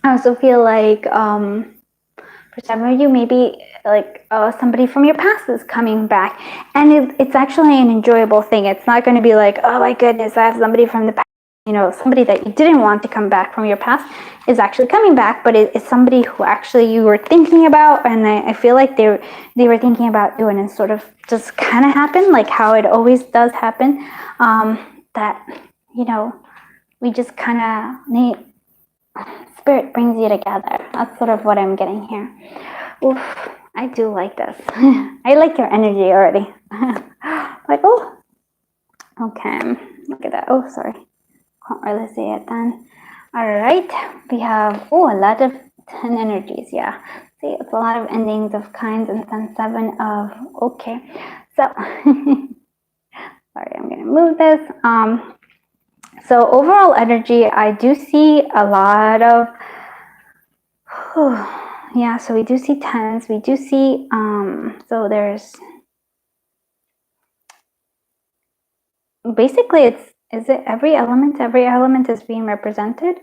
I also feel like for some of you, maybe like somebody from your past is coming back, and it's actually an enjoyable thing. It's not going to be like, oh my goodness, I have somebody from the past. Somebody that you didn't want to come back from your past is actually coming back, but it's somebody who actually you were thinking about, and I feel like they were thinking about you, and it sort of just kind of happened, like how it always does happen, that, we just kind of need, spirit brings you together. That's sort of what I'm getting here. Oof, I do like this. I like your energy already. Like, oh, okay, look at that. Oh, sorry. Can't really see it then. All right, we have, a lot of 10 energies. Yeah, see, it's a lot of endings of kinds, and then 7 of, okay. So, sorry, I'm gonna move this. So overall energy, I do see a lot of, yeah, so we do see 10s, we do see, so there's, basically is it every element is being represented?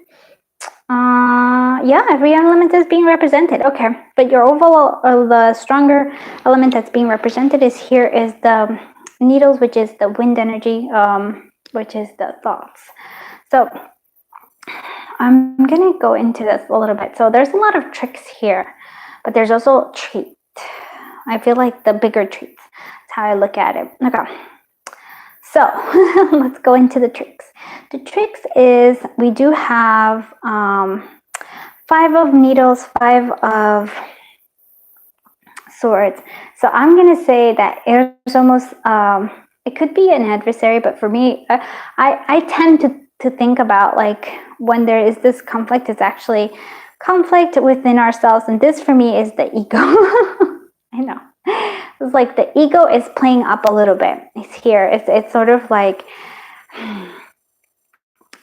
Yeah, every element is being represented. Okay, but your overall, the stronger element that's being represented is the needles, which is the wind energy, which is the thoughts. So I'm gonna go into this a little bit. So there's a lot of tricks here, but there's also treat. I feel like the bigger treats. That's how I look at it. Okay. So let's go into the tricks. The tricks is we do have 5 of needles, 5 of swords. So I'm gonna say that it's almost it could be an adversary, but for me, I tend to think about, like, when there is this conflict, it's actually conflict within ourselves, and this for me is the ego. I know. It's like the ego is playing up a little bit. It's here. It's sort of like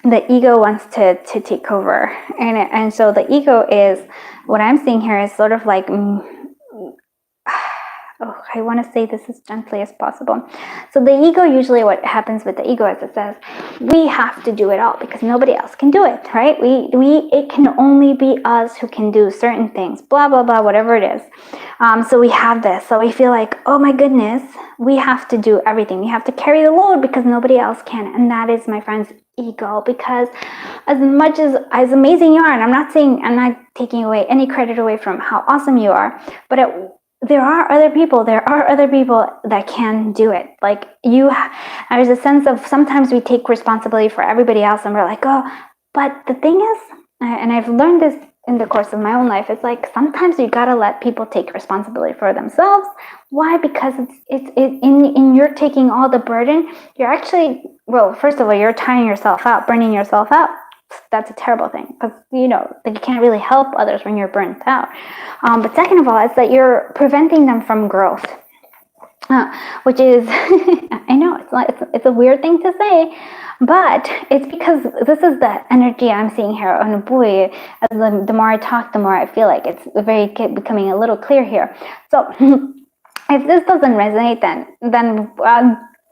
the ego wants to take over, and so the ego is, what I'm seeing here is sort of like, I want to say this as gently as possible. So the ego, usually what happens with the ego is it says, we have to do it all because nobody else can do it, right? It can only be us who can do certain things, blah, blah, blah, whatever it is. So we have this. So we feel like, oh my goodness, we have to do everything. We have to carry the load because nobody else can. And that is, my friends, ego. Because as much as amazing you are, and I'm not taking away any credit away from how awesome you are, but there are other people that can do it. Like there's a sense of, sometimes we take responsibility for everybody else and we're like, oh, but the thing is, and I've learned this in the course of my own life, it's like sometimes you gotta let people take responsibility for themselves. Why? Because it's in you're taking all the burden, you're actually, well, first of all, you're tiring yourself out, burning yourself out. That's a terrible thing, because you can't really help others when you're burnt out. But second of all, it's that you're preventing them from growth, which is I know it's a weird thing to say, but it's because this is the energy I'm seeing here. And boy, as the more I talk, the more I feel like it's becoming a little clear here. So if this doesn't resonate, then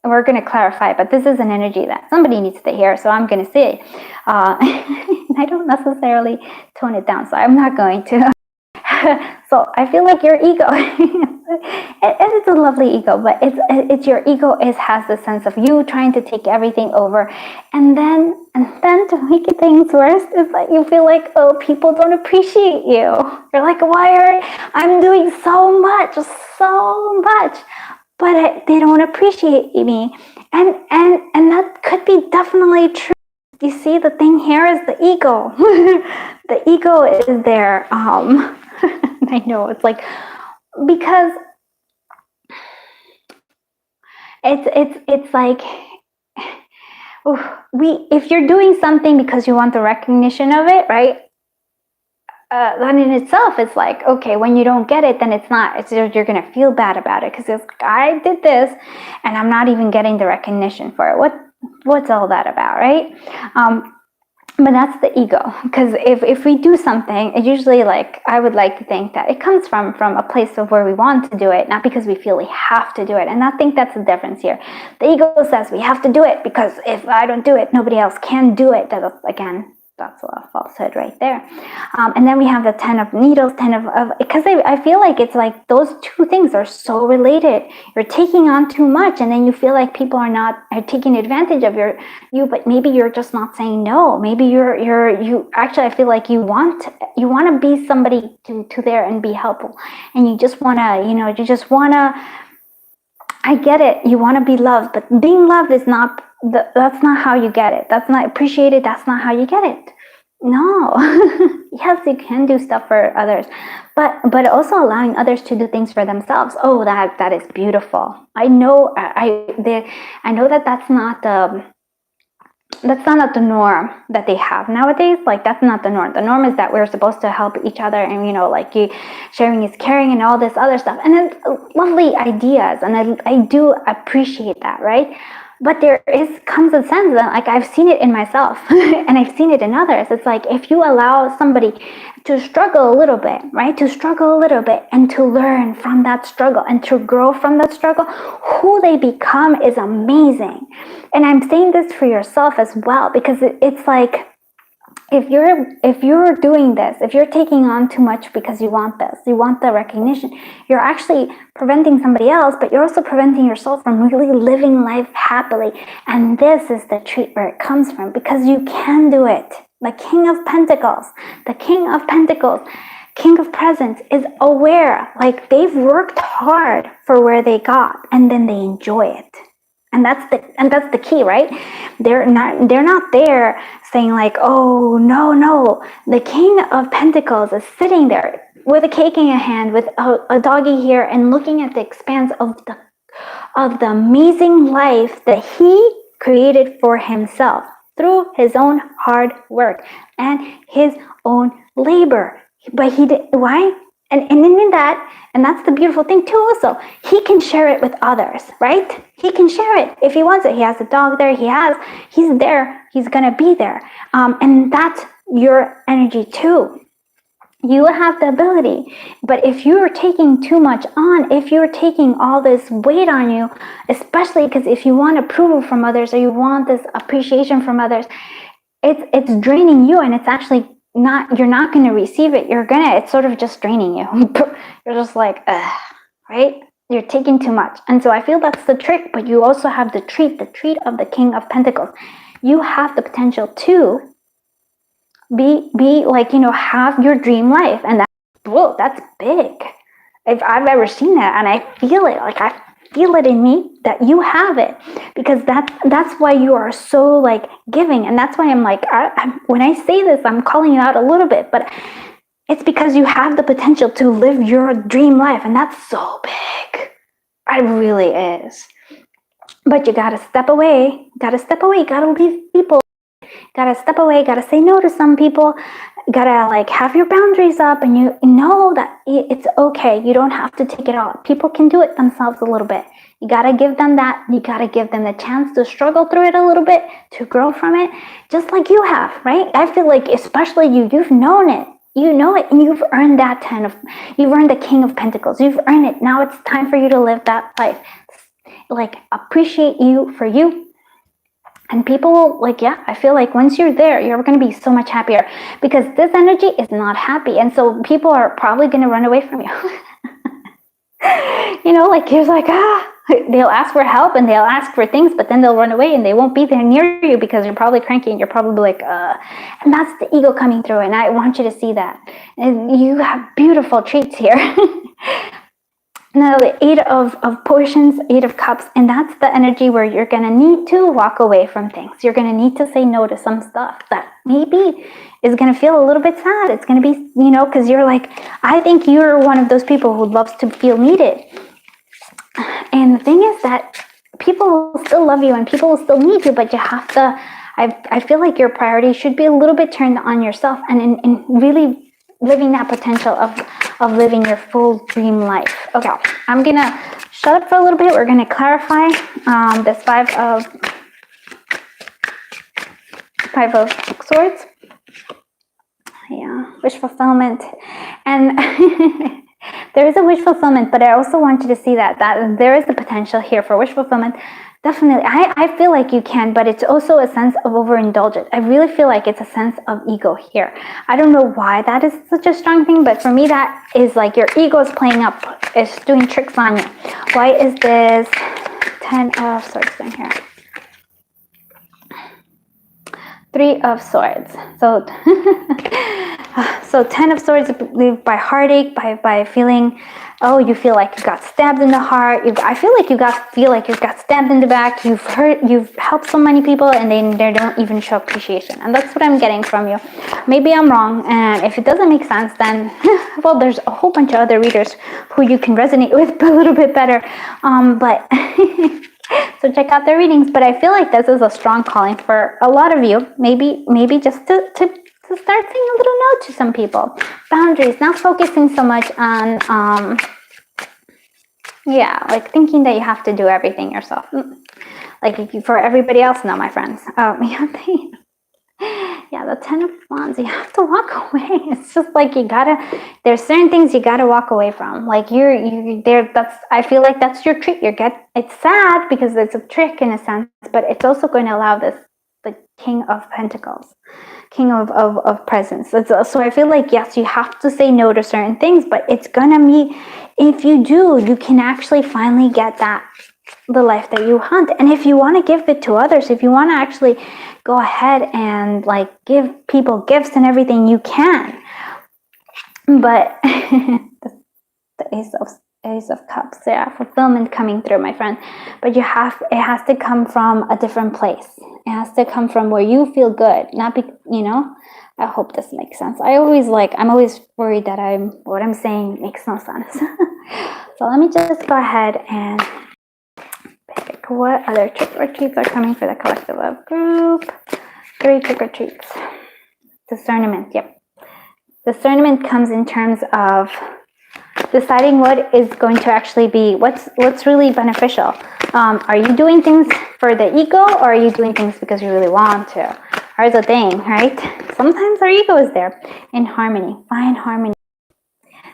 we're going to clarify, but this is an energy that somebody needs to hear, so I'm going to say it. I don't necessarily tone it down, so I'm not going to. So I feel like your ego, it's a lovely ego, but it's your ego has the sense of you trying to take everything over, and then to make things worse is that you feel like, oh, people don't appreciate you. You're like, I'm doing so much, but they don't appreciate me, and that could be definitely true. You see, the thing here is the ego. The ego is there. I know, it's like, because it's like, if you're doing something because you want the recognition of it, right? that in itself is like, okay, when you don't get it, then you're gonna feel bad about it, because it's like, I did this and I'm not even getting the recognition for it. What's all that about, right? But that's the ego, because if we do something, it usually, like, I would like to think that it comes from a place of where we want to do it, not because we feel we have to do it. And I think that's the difference here. The ego says we have to do it because if I don't do it, nobody else can do it. That's a falsehood right there. And then we have the 10 of needles, 10 of because I feel like it's like those two things are so related. You're taking on too much, and then you feel like people are taking advantage of you, but maybe you're just not saying no. Maybe you actually, I feel like you want to be somebody to there and be helpful, and you just want to, I get it. You want to be loved, but being loved is not, that's not how you get it. That's not appreciated. That's not how you get it. No. Yes, you can do stuff for others, but also allowing others to do things for themselves. Oh, that is beautiful. I know. I know that that's not the norm that they have nowadays. Like, that's not the norm. The norm is that we're supposed to help each other, and sharing is caring and all this other stuff, and then lovely ideas, and I do appreciate that, right? But comes a sense that, like, I've seen it in myself and I've seen it in others. It's like, if you allow somebody to struggle a little bit, right? To struggle a little bit and to learn from that struggle and to grow from that struggle, who they become is amazing. And I'm saying this for yourself as well, because it's like, if you're doing this, if you're taking on too much because you want the recognition, you're actually preventing somebody else, but you're also preventing yourself from really living life happily. And this is the treat where it comes from, because you can do it. The King of Pentacles, King of Presents, is aware, like, they've worked hard for where they got, and then they enjoy it. And that's the key, right? They're not there saying like, oh, no. The King of Pentacles is sitting there with a cake in a hand, with a doggy here, and looking at the expanse of the amazing life that he created for himself through his own hard work and his own labor. But he did, why? And in that, and that's the beautiful thing too also, he can share it with others, right? He can share it if he wants it. He has a dog there, he's there, he's gonna be there. And that's your energy too. You have the ability, but if you're taking too much on, if you're taking all this weight on you, especially because if you want approval from others, or you want this appreciation from others, it's draining you, and it's actually you're not going to receive it. It's sort of just draining you. You're just like, ugh, right? You're taking too much. And so I feel that's the trick, but you also have the treat of the King of Pentacles. You have the potential to be like, have your dream life. And that's big. If I've ever seen that, and I feel it, like I feel it in me that you have it, because that's why you are so like giving. And that's why I'm like, when I say this, I'm calling you out a little bit, but it's because you have the potential to live your dream life, and that's so big. It really is. But you gotta step away, gotta leave people, gotta step away, gotta say no to some people, gotta like have your boundaries up, and you know that it's okay. You don't have to take it all. People can do it themselves a little bit. You gotta give them that. You gotta give them the chance to struggle through it a little bit, to grow from it, just like you have, right? I feel like especially you've known it. You know it, and you've earned you've earned the King of Pentacles. You've earned it. Now it's time for you to live that life. Like, appreciate you for you. And people will, like, yeah, I feel like once you're there, you're going to be so much happier, because this energy is not happy. And so people are probably going to run away from you. Like, you're like, they'll ask for help and they'll ask for things, but then they'll run away and they won't be there near you because you're probably cranky and you're probably like, and that's the ego coming through. And I want you to see that. And you have beautiful treats here. Now, the 8 of Potions, 8 of Cups, and that's the energy where you're going to need to walk away from things. You're going to need to say no to some stuff that maybe is going to feel a little bit sad. It's going to be, because you're like, I think you're one of those people who loves to feel needed. And the thing is that people will still love you and people will still need you, but you have to, I feel like your priority should be a little bit turned on yourself and really living that potential of living your full dream life. Okay, I'm gonna shut up for a little bit. We're gonna clarify this Five of Swords. Yeah, wish fulfillment. And there is a wish fulfillment, but I also want you to see that there is the potential here for wish fulfillment. Definitely, I feel like you can, but it's also a sense of overindulgence. I really feel like it's a sense of ego here. I don't know why that is such a strong thing, but for me, that is like your ego is playing up, it's doing tricks on you. Why is this 10 of Swords down here? 3 of Swords. So, so 10 of Swords by heartache, by feeling, oh, you feel like you got stabbed in the heart. I feel like you got stabbed in the back. You've helped so many people, and they don't even show appreciation. And that's what I'm getting from you. Maybe I'm wrong, and if it doesn't make sense, then well, there's a whole bunch of other readers who you can resonate with a little bit better. But. So check out their readings, but I feel like this is a strong calling for a lot of you. Maybe just to start saying a little no to some people. Boundaries, not focusing so much on, yeah, like thinking that you have to do everything yourself. Like for everybody else, no, my friends. Yeah, the 10 of Wands, you have to walk away. It's just like there's certain things you gotta walk away from. Like you're there, I feel like that's your trick. It's sad because it's a trick in a sense, but it's also going to allow the King of Pentacles, King of Presents. So I feel like, yes, you have to say no to certain things, but it's gonna be, if you do, you can actually finally get the life that you want. And if you want to give it to others, if you want to actually go ahead and like give people gifts and everything, you can. But the Ace of Cups, yeah, fulfillment coming through, my friend. But it has to come from a different place. It has to come from where you feel good, not I hope this makes sense. I'm always worried that what I'm saying makes no sense. So let me just go ahead and pick what other trick or treats are coming for the collective love group. 3 trick or treats. Discernment, yep. Discernment comes in terms of deciding what is going to actually be, what's really beneficial. Are you doing things for the ego, or are you doing things because you really want to? Here's the thing, right? Sometimes our ego is there. In harmony, find harmony.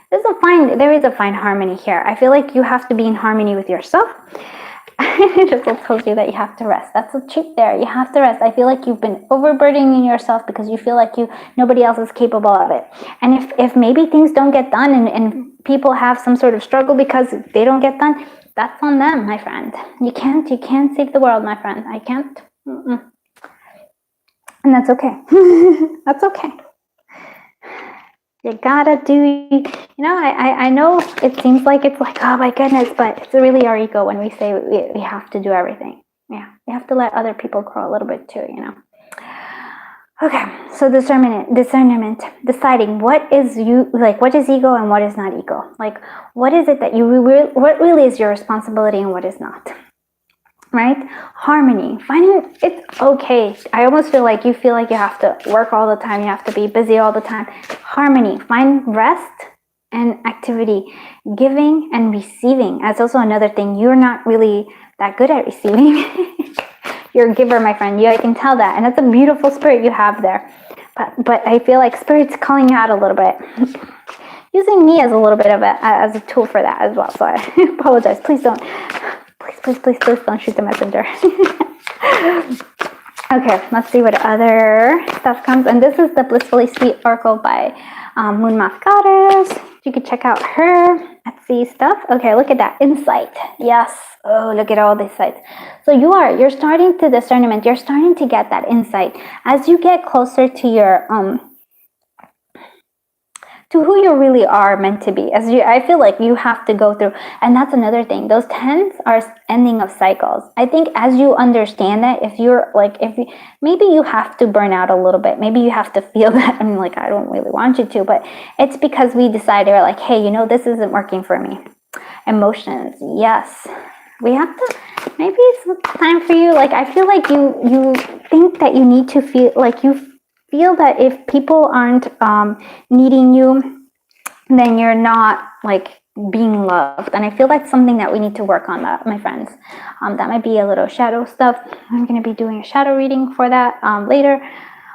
There is a fine harmony here. I feel like you have to be in harmony with yourself. It just tells you that you have to rest. That's a trick there. You have to rest. I feel like you've been overburdening yourself because you feel like nobody else is capable of it. And if maybe things don't get done and people have some sort of struggle because they don't get done, that's on them, my friend. You can't save the world, my friend. I can't. And that's okay. That's okay. You gotta do, I know it seems like it's like, oh my goodness, but it's really our ego when we say we have to do everything. Yeah, we have to let other people grow a little bit too, Okay, so discernment, deciding what is ego and what is not ego. Like, what is it that what really is your responsibility and what is not. Right? Harmony, finding it's okay. I almost feel like you have to work all the time. You have to be busy all the time. Harmony, find rest and activity, giving and receiving. That's also another thing. You're not really that good at receiving. You're a giver, my friend. I can tell that. And that's a beautiful spirit you have there. But I feel like spirit's calling you out a little bit. Using me as a little bit of as a tool for that as well. So I apologize. Please don't don't shoot the messenger. Okay, let's see what other stuff comes. And this is the Blissfully Sweet Oracle by Moon Moth Goddess. You can check out her Etsy stuff. Okay, look at that. Insight. Yes. Oh, look at all these sights. So you're starting to discernment. You're starting to get that insight. As you get closer to your to who you really are meant to be. I feel like you have to go through, and that's another thing. Those 10s are ending of cycles. I think as you understand that, maybe you have to burn out a little bit. Maybe you have to feel that. I mean, like, I don't really want you to, but it's because we decided, we're like, hey, this isn't working for me. Emotions, yes. We have to, maybe it's time for you. Like, I feel like you think that you need to feel like you feel that if people aren't needing you, then you're not like being loved. And I feel that's something that we need to work on, that, my friends. That might be a little shadow stuff. I'm going to be doing a shadow reading for that later.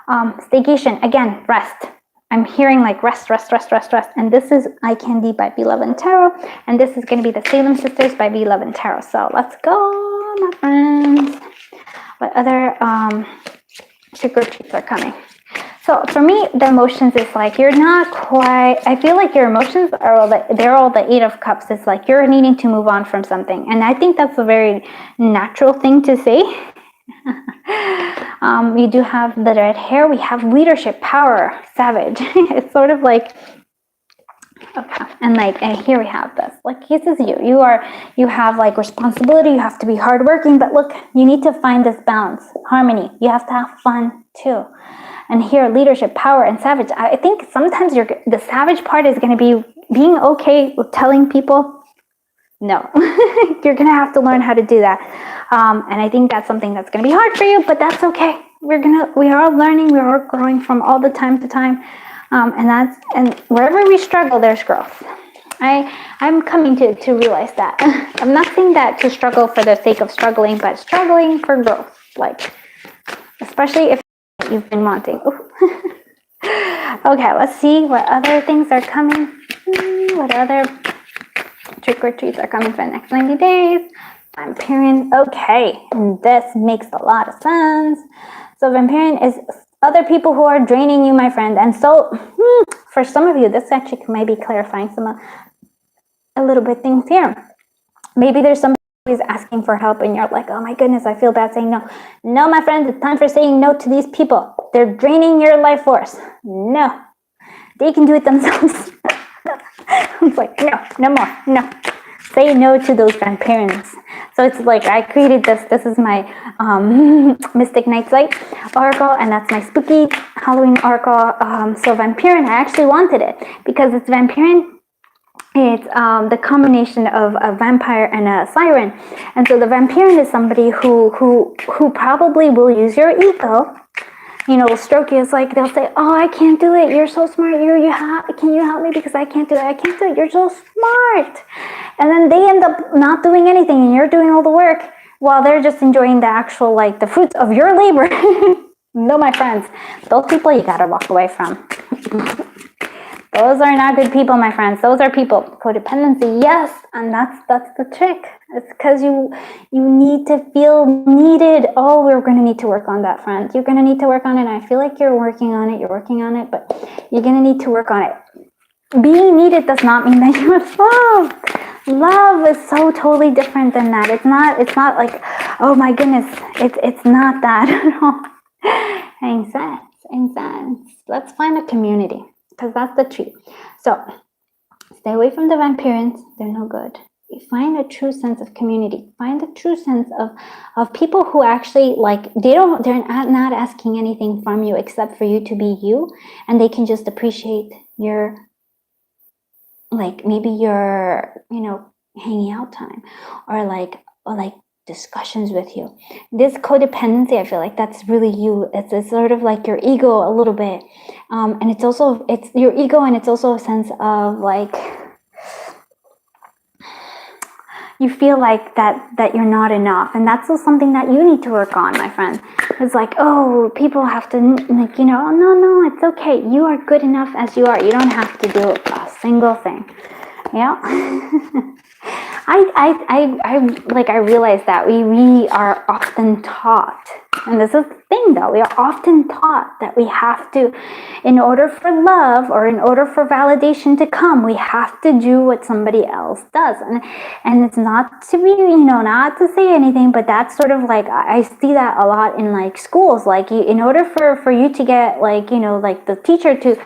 Staycation, again, rest. I'm hearing like rest. And this is Eye Candy by Beloved Tarot. And this is going to be the Salem Sisters by Beloved Tarot. So let's go, my friends. What other trick or treats are coming? So for me, the emotions is like, you're not quite, I feel like your emotions are all they're all the Eight of Cups. It's like you're needing to move on from something. And I think that's a very natural thing to say. We do have the red hair. We have leadership, power, savage. It's sort of like, okay. And like, and here we have this, like, this is you. You have like responsibility. You have to be hardworking, but look, you need to find this balance, harmony. You have to have fun too. And here, leadership, power, and savage. I think sometimes the savage part is going to be being okay with telling people no. You're going to have to learn how to do that. And I think that's something that's going to be hard for you, but that's okay. We are all learning. We are growing from all the time to time. And wherever we struggle, there's growth. I'm coming to realize that. I'm not saying that to struggle for the sake of struggling, but struggling for growth. Like, especially if you've been wanting. Okay, let's see what other things are coming. What other trick or treats are coming for the next 90 days? Vampirian. Okay, this makes a lot of sense. So Vampirian is other people who are draining you, my friend. And so for some of you, this actually might be clarifying a little bit things here. Maybe there's somebody who's asking for help and you're like, oh my goodness, I feel bad saying no. No, my friend, it's time for saying no to these people. They're draining your life force. No, they can do it themselves. It's like, no more, no. Say no to those grandparents. So it's like, I created this is my Mystic Night's Light oracle, and that's my spooky Halloween oracle. So Vampirian, I actually wanted it because it's Vampirian. It's the combination of a vampire and a siren. And so the Vampirian is somebody who probably will use your ego. You know, stroke you. It's like they'll say, oh, I can't do it. You're so smart. Can you help me because I can't do it. I can't do it. You're so smart. And then they end up not doing anything and you're doing all the work while they're just enjoying the actual, like, the fruits of your labor. No, my friends, those people you gotta walk away from. Those are not good people, my friends. Those are people. Codependency, yes, and that's the trick. It's because you need to feel needed. Oh, we're going to need to work on that, friend. You're going to need to work on it. I feel like you're working on it, but you're going to need to work on it. Being needed does not mean that you are loved. Love is so totally different than that. It's not like, oh my goodness, it's not that at all. Incense. Let's find a community. Because that's the tree. So stay away from the vampires. They're no good. You find a true sense of community. Find a true sense of people who actually, like, they're not asking anything from you except for you to be you, and they can just appreciate your, like, maybe your, you know, hanging out time, or like discussions with you. This codependency, I feel like that's really you. It's sort of like your ego a little bit, and it's your ego, and it's also a sense of, like, you feel like that you're not enough, and that's also something that you need to work on, my friend. It's like, oh, people have to, like, you know, no, it's okay. You are good enough as you are. You don't have to do a single thing. Yeah. I realize that we are often taught, and this is the thing though, we are often taught that we have to, in order for love or in order for validation to come, we have to do what somebody else does. And it's not to be, you know, not to say anything, but that's sort of like, I see that a lot in, like, schools. Like, in order for you to get, like, you know, like, the teacher to,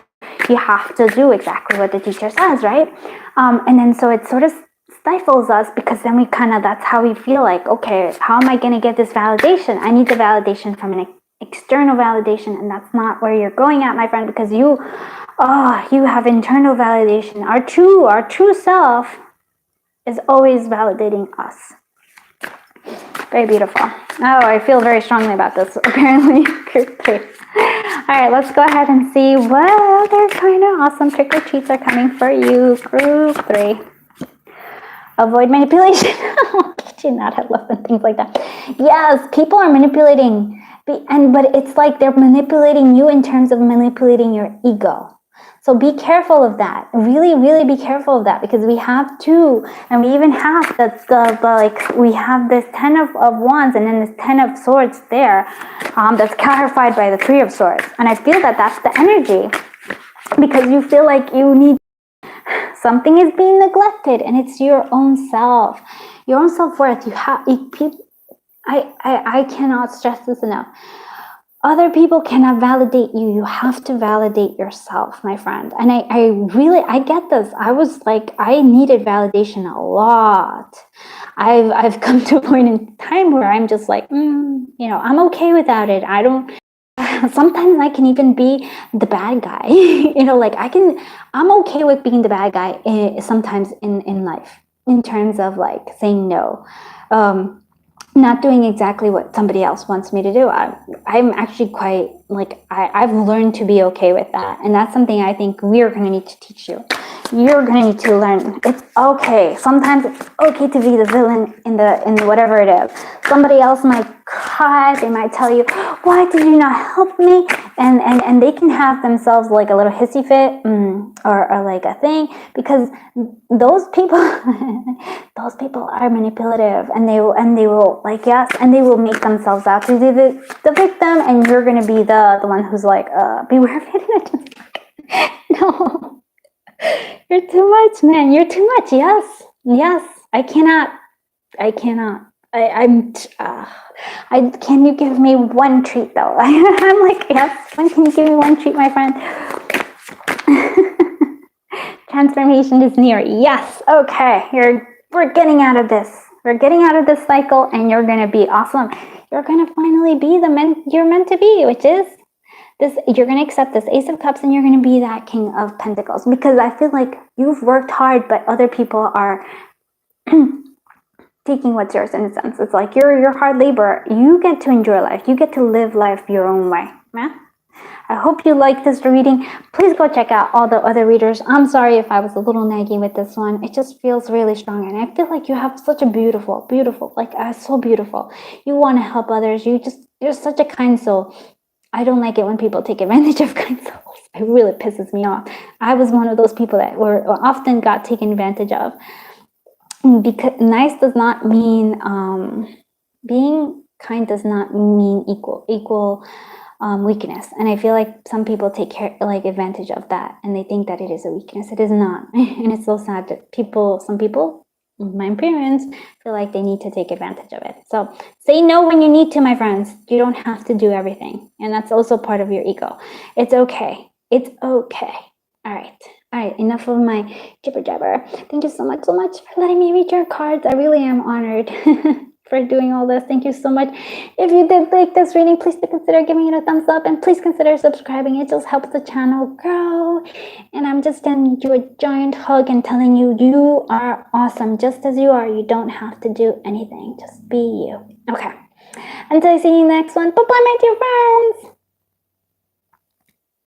you have to do exactly what the teacher says, right? And then so it sort of stifles us, because then we kind of, that's how we feel like, okay, how am I going to get this validation? I need the validation from an external validation, and that's not where you're going at, my friend, because you have internal validation. Our true self is always validating us. Very beautiful. Oh, I feel very strongly about this, apparently. Group 3. All right, let's go ahead and see what other kind of awesome trick or treats are coming for you. Group 3. Avoid manipulation. Did you not? I love things like that. Yes, people are manipulating, but it's like they're manipulating you in terms of manipulating your ego. So be careful of that. Really, really be careful of that, because we have two, and we even have we have this 10 of wands and then this 10 of swords there, that's clarified by the 3 of swords. And I feel that that's the energy, because you feel like you need, something is being neglected, and it's your own self, your own self-worth. I cannot stress this enough. Other people cannot validate you. You have to validate yourself, my friend. And I get this. I was like, I needed validation a lot. I've come to a point in time where I'm just like, I'm okay without it. I don't, sometimes I can even be the bad guy. I'm okay with being the bad guy sometimes in life, in terms of like saying no. Not doing exactly what somebody else wants me to do. I'm actually quite, like, I've learned to be okay with that. And that's something I think we're going to need to teach you. You're going to need to learn. It's okay. Sometimes it's okay to be the villain in the whatever it is. Somebody else might cry. They might tell you, why did you not help me? And they can have themselves like a little hissy fit, or like a thing, because those people are manipulative, and they will like, yes, and they will make themselves out to be the victim, and you're going to be the one who's like, beware of hidden. No, you're too much, man. You're too much. Yes, I cannot. Can you give me one treat though? I'm like, yes, when can you give me one treat, my friend? Transformation is near. Yes. Okay. We're getting out of this. We're getting out of this cycle, and you're gonna be awesome. You're gonna finally be the man you're meant to be, which is this. You're gonna accept this Ace of Cups, and you're gonna be that King of Pentacles, because I feel like you've worked hard, but other people are taking what's yours, in a sense. It's like you're hard labor. You get to enjoy life. You get to live life your own way. Yeah? I hope you like this reading. Please go check out all the other readers. I'm sorry if I was a little naggy with this one. It just feels really strong, and I feel like you have such a beautiful, like, so beautiful. You want to help others. You're such a kind soul. I don't like it when people take advantage of kind souls. It really pisses me off. I was one of those people that were often got taken advantage of. Because nice does not mean, being kind does not mean equal weakness. And I feel like some people take advantage of that, and they think that it is a weakness. It is not. And it's so sad that some people, my parents, feel like they need to take advantage of it. So say no when you need to, my friends. You don't have to do everything. And that's also part of your ego. It's okay. It's okay. All right, enough of my jibber jabber. Thank you so much for letting me read your cards. I really am honored for doing all this. Thank you so much. If you did like this reading, please consider giving it a thumbs up, and please consider subscribing. It just helps the channel grow. And I'm just sending you a giant hug and telling you, you are awesome just as you are. You don't have to do anything. Just be you. Okay. Until I see you next one. Bye-bye, my dear friends.